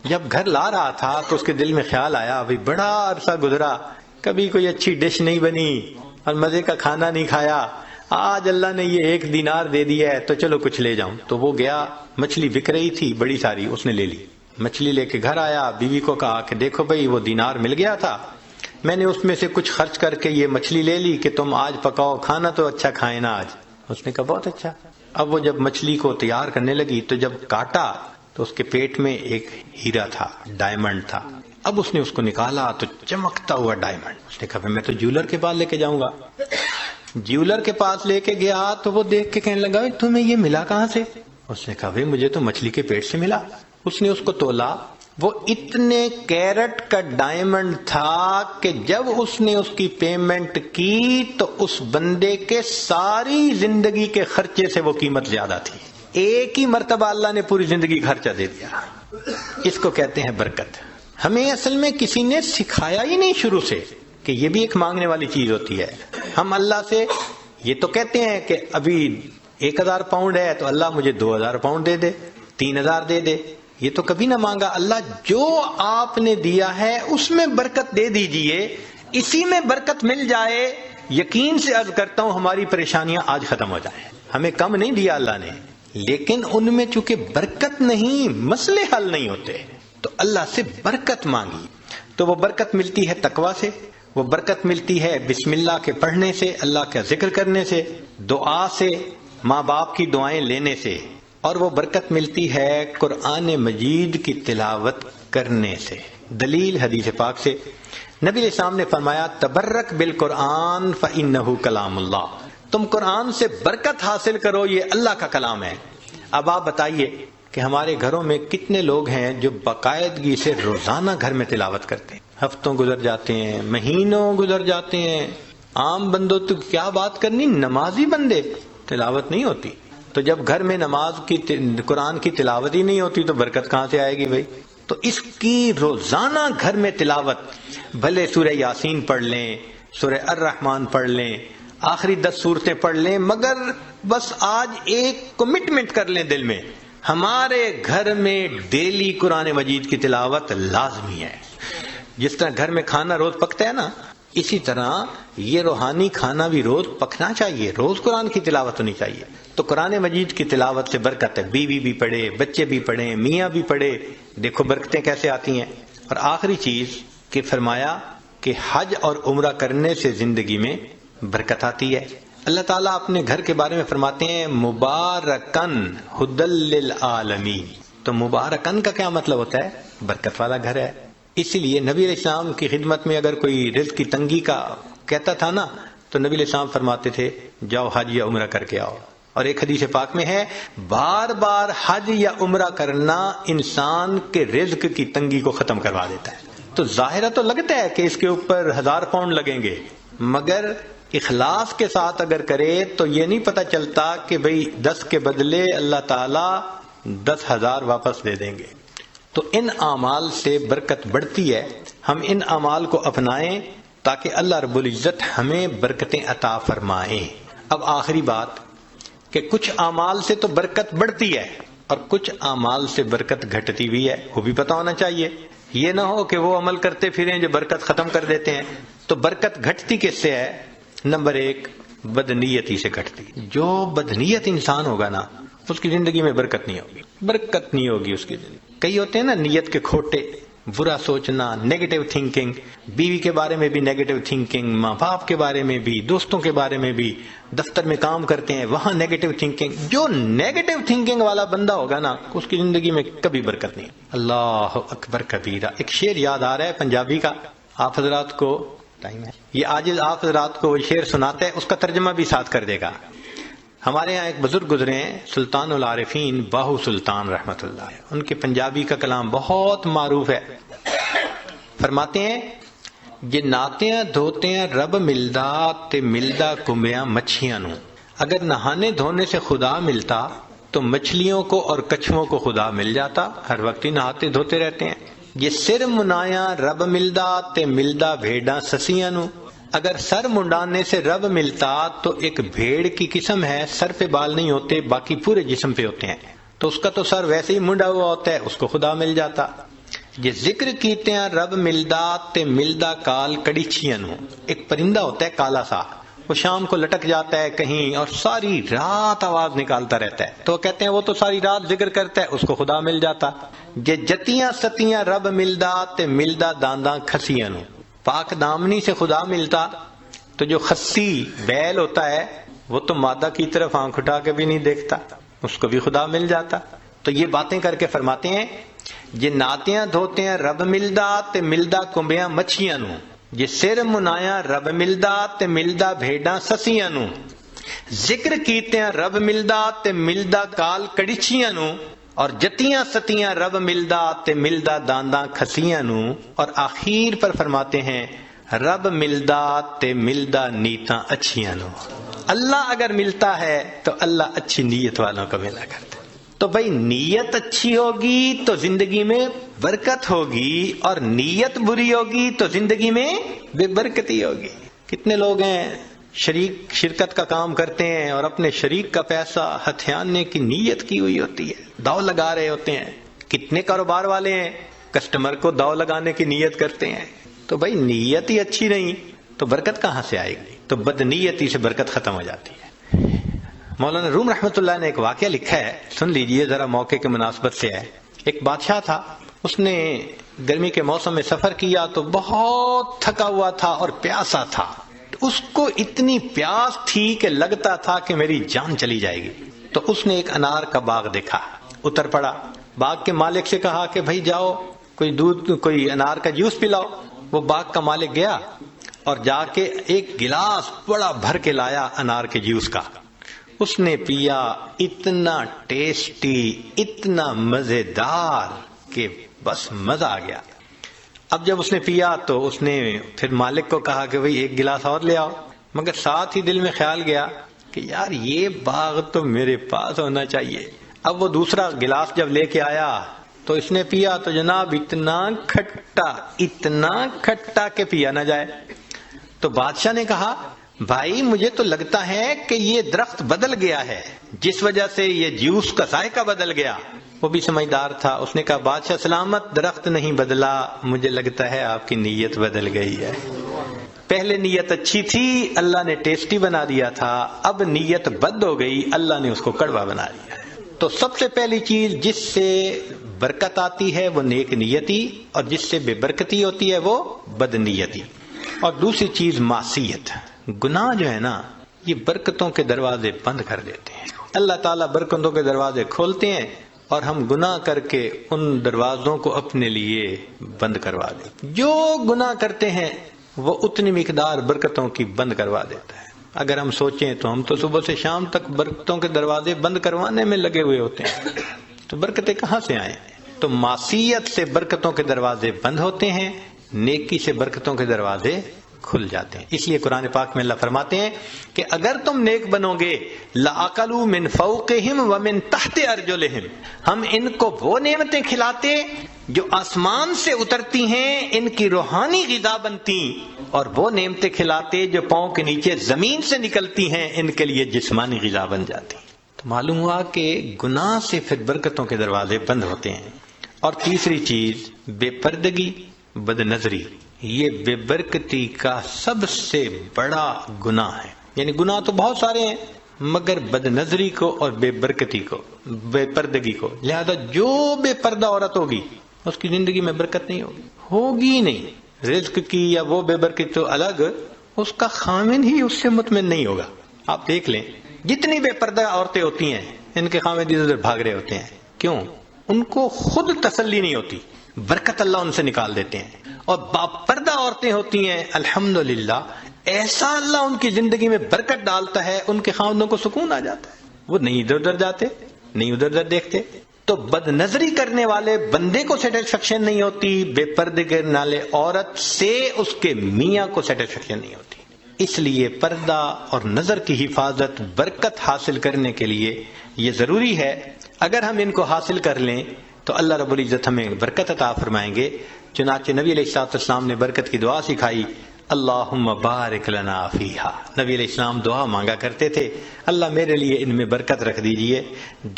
جب گھر لا رہا تھا تو اس کے دل میں خیال آیا بھئی بڑا عرصہ گزرا، کبھی کوئی اچھی ڈش نہیں بنی اور مزے کا کھانا نہیں کھایا، آج اللہ نے یہ 1 دینار دے دیا ہے تو چلو کچھ لے جاؤں. تو وہ گیا، مچھلی بک رہی تھی بڑی ساری، اس نے لے لی. مچھلی لے کے گھر آیا، بیوی کو کہا کہ دیکھو بھئی وہ دینار مل گیا تھا، میں نے اس میں سے کچھ خرچ کر کے یہ مچھلی لے لی کہ تم آج پکاؤ، کھانا تو اچھا کھائے نا آج. اس نے کہا بہت اچھا. اب وہ جب مچھلی کو تیار کرنے لگی تو جب کاٹا تو اس کے پیٹ میں ایک ہیرا تھا، ڈائمنڈ تھا. اب اس نے اس کو نکالا تو چمکتا ہوا ڈائمنڈ. اس نے کہا میں تو جیولر کے پاس لے کے جاؤں گا. جیولر کے پاس لے کے گیا تو وہ دیکھ کے کہنے لگا تمہیں یہ ملا کہاں سے؟ اس نے کہا بھئی مجھے تو مچھلی کے پیٹ سے ملا. اس نے اس کو تولا، وہ اتنے کیرٹ کا ڈائمنڈ تھا کہ جب اس نے اس کی پیمنٹ کی تو اس بندے کے ساری زندگی کے خرچے سے وہ قیمت زیادہ تھی. ایک ہی مرتبہ اللہ نے پوری زندگی کا خرچہ دے دیا. اس کو کہتے ہیں برکت. ہمیں اصل میں کسی نے سکھایا ہی نہیں شروع سے کہ یہ بھی ایک مانگنے والی چیز ہوتی ہے. ہم اللہ سے یہ تو کہتے ہیں کہ ابھی 1000 پاؤنڈ ہے تو اللہ مجھے 2000 پاؤنڈ دے دے، 3000 دے دے. یہ تو کبھی نہ مانگا. اللہ جو آپ نے دیا ہے اس میں برکت دے دیجئے، اسی میں برکت مل جائے. یقین سے عرض کرتا ہوں ہماری پریشانیاں آج ختم ہو جائیں. ہمیں کم نہیں دیا اللہ نے، لیکن ان میں چونکہ برکت نہیں، مسئلے حل نہیں ہوتے، تو اللہ سے برکت مانگی. تو وہ برکت ملتی ہے تقویٰ سے، وہ برکت ملتی ہے بسم اللہ کے پڑھنے سے، اللہ کا ذکر کرنے سے، دعا سے، ماں باپ کی دعائیں لینے سے، اور وہ برکت ملتی ہے قرآن مجید کی تلاوت کرنے سے. دلیل حدیث پاک سے نبی علیہ السلام نے فرمایا تبرک بالقرآن فإنہ کلام اللہ. تم قرآن سے برکت حاصل کرو، یہ اللہ کا کلام ہے. اب آپ بتائیے کہ ہمارے گھروں میں کتنے لوگ ہیں جو باقاعدگی سے روزانہ گھر میں تلاوت کرتے ہیں. ہفتوں گزر جاتے ہیں، مہینوں گزر جاتے ہیں. عام بندوں تو کیا بات کرنی، نمازی بندے تلاوت نہیں ہوتی. تو جب گھر میں نماز کی قرآن کی تلاوت ہی نہیں ہوتی تو برکت کہاں سے آئے گی بھائی؟ تو اس کی روزانہ گھر میں تلاوت، بھلے سورہ یاسین پڑھ لیں، سورہ الرحمن پڑھ لیں، آخری 10 سورتیں پڑھ لیں، مگر بس آج ایک کمٹمنٹ کر لیں دل میں، ہمارے گھر میں ڈیلی قرآن مجید کی تلاوت لازمی ہے. جس طرح گھر میں کھانا روز پکتا ہے نا، اسی طرح یہ روحانی کھانا بھی روز پکنا چاہیے، روز قرآن کی تلاوت ہونی چاہیے. تو قرآن مجید کی تلاوت سے برکت ہے. بیوی بھی پڑھے، بچے بھی پڑھیں، میاں بھی پڑھے، دیکھو برکتیں کیسے آتی ہیں. اور آخری چیز کہ فرمایا کہ حج اور عمرہ کرنے سے زندگی میں برکت آتی ہے. اللہ تعالیٰ اپنے گھر کے بارے میں فرماتے ہیں مبارکن ہدی للعالمین. تو مبارکن کا کیا مطلب ہوتا ہے؟ برکت والا گھر ہے. اسی لیے نبی علیہ السلام کی خدمت میں اگر کوئی رزق کی تنگی کا کہتا تھا نا تو نبی علیہ السلام فرماتے تھے جاؤ حج یا عمرہ کر کے آؤ. اور ایک حدیث پاک میں ہے بار بار حج یا عمرہ کرنا انسان کے رزق کی تنگی کو ختم کروا دیتا ہے. تو ظاہرہ تو لگتا ہے کہ اس کے اوپر 1000 پاؤنڈ لگیں گے، مگر اخلاص کے ساتھ اگر کرے تو یہ نہیں پتہ چلتا کہ بھئی 10 کے بدلے اللہ تعالیٰ 10,000 واپس دے دیں گے. تو ان اعمال سے برکت بڑھتی ہے. ہم ان اعمال کو اپنائیں تاکہ اللہ رب العزت ہمیں برکتیں عطا فرمائیں. اب آخری بات کہ کچھ اعمال سے تو برکت بڑھتی ہے اور کچھ اعمال سے برکت گھٹتی بھی ہے، وہ بھی پتہ ہونا چاہیے. یہ نہ ہو کہ وہ عمل کرتے پھریں جو برکت ختم کر دیتے ہیں. تو برکت گھٹتی کس سے ہے؟ نمبر 1 بدنیتی سے گھٹتی. جو بدنیت انسان ہوگا نا اس کی زندگی میں برکت نہیں ہوگی، برکت نہیں ہوگی اس کی زندگی. کئی ہوتے ہیں نا نیت کے کھوٹے، برا سوچنا، نیگیٹو تھنکنگ، بیوی کے بارے میں بھی نیگیٹو تھنکنگ، ماں باپ کے بارے میں بھی، دوستوں کے بارے میں بھی، دفتر میں کام کرتے ہیں وہاں نیگیٹو تھنکنگ. جو نیگیٹو تھنکنگ والا بندہ ہوگا نا اس کی زندگی میں کبھی برکت نہیں. اللہ اکبر کبیرہ. ایک شعر یاد آ رہا ہے پنجابی کا، آپ حضرات کو ٹائم ہے، یہ عاجز آپ حضرات کو شعر سناتا ہے، اس کا ترجمہ بھی ساتھ کر دے گا. ہمارے ہاں ایک بزرگ گزرے ہیں سلطان العارفین باہو سلطان رحمت اللہ، ان کے پنجابی کا کلام بہت معروف ہے. فرماتے ہیں ਜੇ ਨਾਤਿਆਂ ਧੋਤਿਆਂ رب ملدا تے ملدا کنبیاں مچھیاں نو۔ اگر نہانے دھونے سے خدا ملتا تو مچھلیوں کو اور کچھووں کو خدا مل جاتا، ہر وقت ہی نہاتے دھوتے رہتے ہیں۔ یہ سر منایا رب ملدا تے ملدا بھیڑاں سسیاں نو۔ اگر سر منڈانے سے رب ملتا تو ایک بھیڑ کی قسم ہے، سر پہ بال نہیں ہوتے، باقی پورے جسم پہ ہوتے ہیں، تو اس کا تو سر ویسے ہی منڈا ہوا ہوتا ہے، اس کو خدا مل جاتا۔ یہ ذکر کیتے ہیں رب ملدا تے ملدا کال کڑیچیاں نو۔ ایک پرندہ ہوتا ہے کالا سا، وہ شام کو لٹک جاتا ہے کہیں اور ساری رات آواز نکالتا رہتا ہے، تو کہتے ہیں وہ تو ساری رات ذکر کرتا ہے، اس کو خدا مل جاتا۔ یہ جتیاں ستیاں رب ملدا تے ملدا دانداں کھسیاں نو۔ پاک دامنی سے خدا ملتا تو جو خسی بیل ہوتا ہے وہ تو مادہ کی طرف آنکھ اٹھا کے بھی نہیں دیکھتا، اس کو بھی خدا مل جاتا۔ تو یہ باتیں کر کے فرماتے ہیں یہ ناتیاں دھوتے ہیں رب ملدا تے ملدا کنبیاں مچھیاں نو۔ یہ سر منایا رب ملدا تے ملدا بھیڑاں سسیاں نو۔ ذکر کیتے ہیں رب ملدا تے ملدا کال کڑیچیاں نو، اور جتیاں ستیاں رب ملدا تے ملدا دانداں کھسیاں نو۔ اور آخر پر فرماتے ہیں رب ملدا تے ملدا نیتاں اچھیاں نو۔ اللہ اگر ملتا ہے تو اللہ اچھی نیت والوں کو ملا کرتا ہے۔ تو بھائی نیت اچھی ہوگی تو زندگی میں برکت ہوگی، اور نیت بری ہوگی تو زندگی میں بے برکتی ہوگی۔ کتنے لوگ ہیں شرکت کا کام کرتے ہیں اور اپنے شریک کا پیسہ ہتھیانے کی نیت کی ہوئی ہوتی ہے، داؤ لگا رہے ہوتے ہیں۔ کتنے کاروبار والے ہیں کسٹمر کو داؤ لگانے کی نیت کرتے ہیں۔ تو بھائی نیت ہی اچھی نہیں تو برکت کہاں سے آئے گی؟ تو بد نیتی سے برکت ختم ہو جاتی ہے۔ مولانا روم رحمۃ اللہ نے ایک واقعہ لکھا ہے، سن لیجئے ذرا، موقع کے مناسبت سے ہے۔ ایک بادشاہ تھا، اس نے گرمی کے موسم میں سفر کیا تو بہت تھکا ہوا تھا اور پیاسا تھا۔ اس کو اتنی پیاس تھی کہ لگتا تھا کہ میری جان چلی جائے گی۔ تو اس نے ایک انار کا باغ دیکھا، اتر پڑا، باغ کے مالک سے کہا کہ بھائی جاؤ کوئی انار کا جوس پلاؤ۔ وہ باغ کا مالک گیا اور جا کے ایک گلاس بڑا بھر کے لایا انار کے جوس کا۔ اس نے پیا، اتنا ٹیسٹی، اتنا مزیدار کہ بس مزہ آ گیا۔ اب جب اس نے پیا تو اس نے پھر مالک کو کہا کہ بھئی ایک گلاس اور لے آؤ، مگر ساتھ ہی دل میں خیال گیا کہ یار یہ باغ تو میرے پاس ہونا چاہیے۔ اب وہ دوسرا گلاس جب لے کے آیا تو اس نے پیا تو جناب اتنا کھٹا کہ پیا نہ جائے۔ تو بادشاہ نے کہا بھائی مجھے تو لگتا ہے کہ یہ درخت بدل گیا ہے، جس وجہ سے یہ جوس کا ذائقہ بدل گیا۔ وہ بھی سمجھدار تھا، اس نے کہا بادشاہ سلامت، درخت نہیں بدلا، مجھے لگتا ہے آپ کی نیت بدل گئی ہے۔ پہلے نیت اچھی تھی، اللہ نے ٹیسٹی بنا دیا تھا، اب نیت بد ہو گئی، اللہ نے اس کو کڑوا بنا دیا۔ تو سب سے پہلی چیز جس سے برکت آتی ہے وہ نیک نیتی، اور جس سے بے برکتی ہوتی ہے وہ بد نیتی۔ اور دوسری چیز معصیت، گناہ جو ہے نا یہ برکتوں کے دروازے بند کر دیتے ہیں۔ اللہ تعالیٰ برکتوں کے دروازے کھولتے ہیں اور ہم گناہ کر کے ان دروازوں کو اپنے لیے بند کروا دیتے ہیں۔ جو گناہ کرتے ہیں وہ اتنی مقدار برکتوں کی بند کروا دیتا ہے۔ اگر ہم سوچیں تو ہم تو صبح سے شام تک برکتوں کے دروازے بند کروانے میں لگے ہوئے ہوتے ہیں، تو برکتیں کہاں سے آئیں؟ تو معصیت سے برکتوں کے دروازے بند ہوتے ہیں، نیکی سے برکتوں کے دروازے کھل جاتے ہیں۔ اس لیے قرآن پاک میں اللہ فرماتے ہیں کہ اگر تم نیک بنو گے لَأَكَلُوا مِن فَوْقِهِمْ وَمِن تَحْتِ أَرْجُلِهِمْ، ہم ان کو وہ نعمتیں کھلاتے جو آسمان سے اترتی ہیں، ان کی روحانی غذا بنتی، اور وہ نعمتیں کھلاتے جو پاؤں کے نیچے زمین سے نکلتی ہیں، ان کے لیے جسمانی غذا بن جاتی۔ تو معلوم ہوا کہ گناہ سے پھر برکتوں کے دروازے بند ہوتے ہیں۔ اور تیسری چیز بے پردگی، بد نظری، یہ بے برکتی کا سب سے بڑا گناہ ہے۔ یعنی گناہ تو بہت سارے ہیں مگر بد نظری کو اور بے برکتی کو، بے پردگی کو، لہذا جو بے پردہ عورت ہوگی اس کی زندگی میں برکت نہیں ہوگی نہیں۔ رزق کی یا وہ بے برکت تو الگ، اس کا خامن ہی اس سے مطمئن نہیں ہوگا۔ آپ دیکھ لیں جتنی بے پردہ عورتیں ہوتی ہیں ان کے خامن ادھر ادھر بھاگ رہے ہوتے ہیں، کیوں؟ ان کو خود تسلی نہیں ہوتی، برکت اللہ ان سے نکال دیتے ہیں۔ اور باپردہ عورتیں ہوتی ہیں الحمدللہ، ایسا اللہ ان کی زندگی میں برکت ڈالتا ہے، ان کے خاوندوں کو سکون آ جاتا ہے، وہ نہیں ادھر ادھر جاتے، نہیں ادھر ادھر دیکھتے، تو بد نظری کرنے والے بندے کو سیٹسفیکشن نہیں ہوتی، بے پردے کرنے والے عورت سے اس کے میاں کو سیٹسفیکشن نہیں ہوتی۔ اس لیے پردہ اور نظر کی حفاظت برکت حاصل کرنے کے لیے یہ ضروری ہے۔ اگر ہم ان کو حاصل کر لیں تو اللہ رب العزت ہمیں برکت عطا فرمائیں گے۔ چنانچہ نبی علیہ السلام نے برکت کی دعا سکھائی، اللہم بارک لنا فیہا۔ نبی علیہ السلام دعا مانگا کرتے تھے، اللہ میرے لیے ان میں برکت رکھ دیجئے۔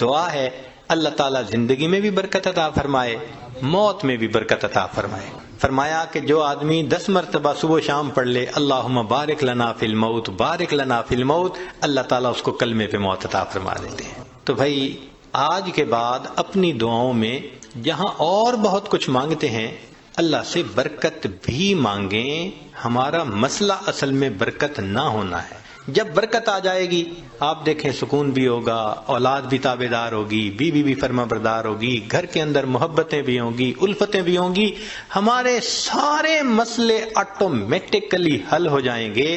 دعا ہے اللہ تعالیٰ زندگی میں بھی برکت عطا فرمائے، موت میں بھی برکت عطا فرمائے۔ فرمایا کہ جو آدمی 10 مرتبہ صبح و شام پڑھ لے اللہم بارک لنا فی الموت بارک لنا فی الموت، اللہ تعالیٰ اس کو کلمے پہ موت عطا فرما دیتے ہیں۔ تو بھائی آج کے بعد اپنی دعاؤں میں جہاں اور بہت کچھ مانگتے ہیں اللہ سے برکت بھی مانگیں۔ ہمارا مسئلہ اصل میں برکت نہ ہونا ہے۔ جب برکت آ جائے گی آپ دیکھیں سکون بھی ہوگا، اولاد بھی تابع دار ہوگی، بیوی بھی فرما بردار ہوگی، گھر کے اندر محبتیں بھی ہوں گی، الفتیں بھی ہوں گی، ہمارے سارے مسئلے آٹومیٹکلی حل ہو جائیں گے،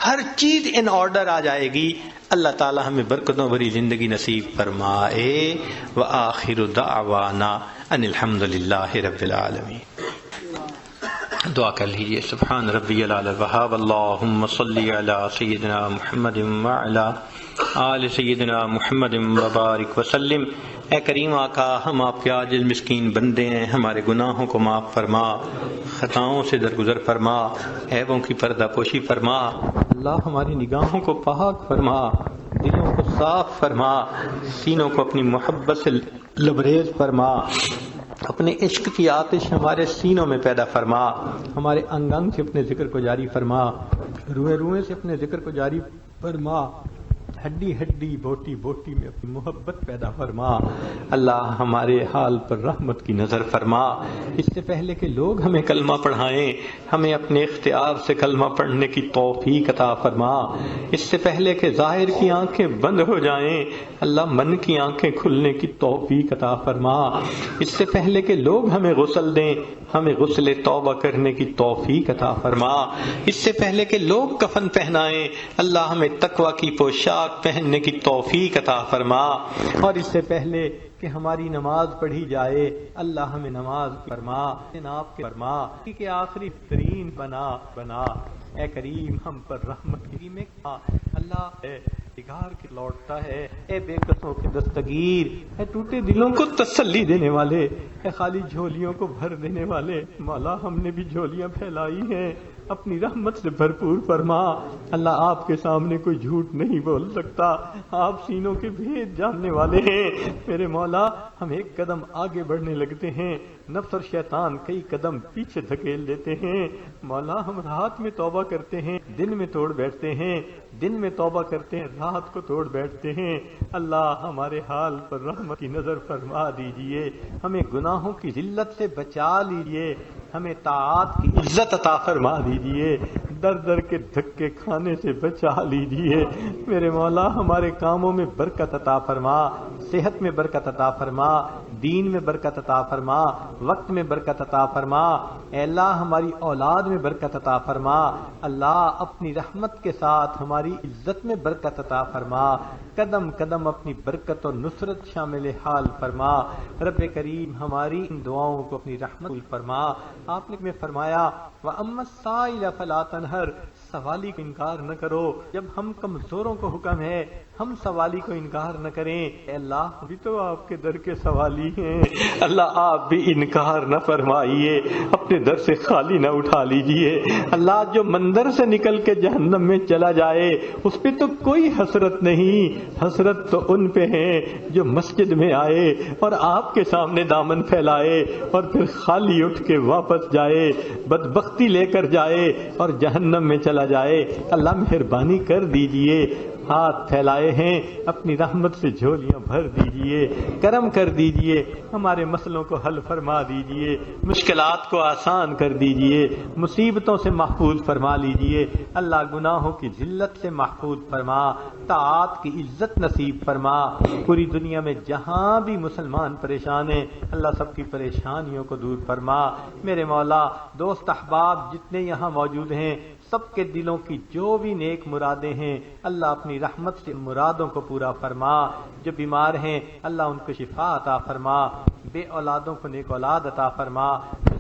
ہر چیز ان آرڈر آ جائے گی۔ اللہ تعالی ہمیں برکتوں بھری زندگی نصیب فرمائے۔ وآخر دعوانا ان الحمد للہ رب العالمین۔ دعا کر لیجئے۔ سبحان ربی العلی الوہاب، اللہم صلی علی سیدنا محمد وعلی آل سیدنا محمد وبارک وسلم۔ اے کریم آقا، ہم آپ کے عاجز مسکین بندے ہیں، ہمارے گناہوں کو معاف فرما، خطاؤں سے درگزر فرما، عیبوں کی پردہ پوشی فرما۔ اللہ ہماری نگاہوں کو پاک فرما، دلوں کو صاف فرما، سینوں کو اپنی محبت سے لبریز فرما، اپنے عشق کی آتش ہمارے سینوں میں پیدا فرما، ہمارے انگ انگ سے اپنے ذکر کو جاری فرما، روئے روئے سے اپنے ذکر کو جاری فرما، ہڈی ہڈی بوٹی بوٹی میں اپنی محبت پیدا فرما۔ اللہ ہمارے حال پر رحمت کی نظر فرما۔ اس سے پہلے کہ لوگ ہمیں کلمہ پڑھائیں ہمیں اپنے اختیار سے کلمہ پڑھنے کی توفیق عطا فرما۔ اس سے پہلے کہ ظاہر کی آنکھیں بند ہو جائیں اللہ من کی آنکھیں کھلنے کی توفیق عطا فرما۔ اس سے پہلے کہ لوگ ہمیں غسل دیں ہمیں غسل توبہ کرنے کی توفیق عطا فرما۔ اس سے پہلے کہ لوگ کفن پہنائیں اللہ ہمیں تقوی کی پوشاک پہننے کی توفیق عطا فرما۔ اور اس سے پہلے کہ ہماری نماز پڑھی جائے اللہ ہمیں نماز فرما، جناب کے فرما کہ آخری ترین بنا اے کریم ہم پر رحمت کی میں اللہ ہے بگار کے لوٹتا ہے، اے بے قصوں کے دستگیر، اے ٹوٹے دلوں کو تسلی دینے والے، اے خالی جھولیوں کو بھر دینے والے، مولا ہم نے بھی جھولیاں پھیلائی ہیں اپنی رحمت سے بھرپور فرما۔ اللہ آپ کے سامنے کوئی جھوٹ نہیں بول سکتا، آپ سینوں کے بھید جاننے والے ہیں۔ میرے مولا ہم ایک قدم آگے بڑھنے لگتے ہیں، نفس اور شیطان کئی قدم پیچھے دھکیل دیتے ہیں۔ مولا ہم رات میں توبہ کرتے ہیں دن میں توڑ بیٹھتے ہیں، دن میں توبہ کرتے ہیں رات کو توڑ بیٹھتے ہیں۔ اللہ ہمارے حال پر رحمت کی نظر فرما دیجئے، ہمیں گناہوں کی ذلت سے بچا لیجئے، ہمیں طاعات کی عزت عطا فرما دیجئے، در در کے دھکے کھانے سے بچا لیجئے۔ میرے مولا ہمارے کاموں میں برکت عطا فرما، صحت میں برکت عطا فرما، دین میں برکت عطا فرما، وقت میں برکت عطا فرما۔ اے اللہ ہماری اولاد میں برکت عطا فرما، اللہ اپنی رحمت کے ساتھ ہماری عزت میں برکت عطا فرما، قدم قدم اپنی برکت اور نصرت شامل حال فرما۔ رب کریم ہماری ان دعاؤں کو اپنی رحمت فرما۔ آپ نے میں فرمایا وَأَمَّا السَّائِلَ فَلَا تَنْهَرْ، سوالی کو انکار نہ کرو۔ جب ہم کمزوروں کو حکم ہے ہم سوالی کو انکار نہ کریں۔ اے اللہ بھی تو آپ کے در کے سوالی ہیں، اللہ آپ بھی انکار نہ فرمائیے، اپنے در سے خالی نہ اٹھا لیجئے۔ اللہ جو مندر سے نکل کے جہنم میں چلا جائے اس پہ تو کوئی حسرت نہیں، حسرت تو ان پہ ہے جو مسجد میں آئے اور آپ کے سامنے دامن پھیلائے اور پھر خالی اٹھ کے واپس جائے، بدبختی لے کر جائے اور جہنم میں چلا جائے۔ اللہ مہربانی کر دیجئے، ہاتھ پھیلائے ہیں اپنی رحمت سے جھولیاں بھر دیجئے، کرم کر دیجئے، ہمارے مسئلوں کو حل فرما دیجئے، مشکلات کو آسان کر دیجئے، مصیبتوں سے محفوظ فرما لیجئے۔ اللہ گناہوں کی ذلت سے محفوظ فرما، طاعات کی عزت نصیب فرما۔ پوری دنیا میں جہاں بھی مسلمان پریشان ہیں اللہ سب کی پریشانیوں کو دور فرما۔ میرے مولا دوست احباب جتنے یہاں موجود ہیں سب کے دلوں کی جو بھی نیک مرادیں ہیں اللہ اپنی رحمت سے مرادوں کو پورا فرما. جو بیمار ہیں اللہ ان کو شفا عطا فرما. بے اولادوں کو نیک اولاد عطا فرما.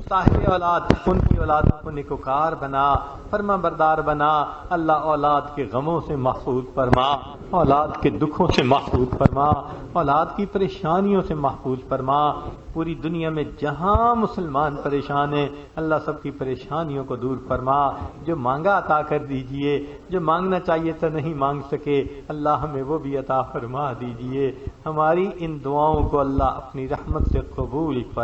صاحب اولاد ان کی اولادوں کو نیکوکار بنا، فرما بردار بنا. اللہ اولاد کے غموں سے محفوظ فرما، اولاد کے دکھوں سے محفوظ فرما، اولاد کی پریشانیوں سے محفوظ فرما. پوری دنیا میں جہاں مسلمان پریشان ہیں اللہ سب کی پریشانیوں کو دور فرما. جو مانگا عطا کر دیجئے، جو مانگنا چاہیے تو نہیں مانگ سکے اللہ ہمیں وہ بھی عطا فرما دیجئے. ہماری ان دعاؤں کو اللہ اپنی رحمت سے قبول فرما.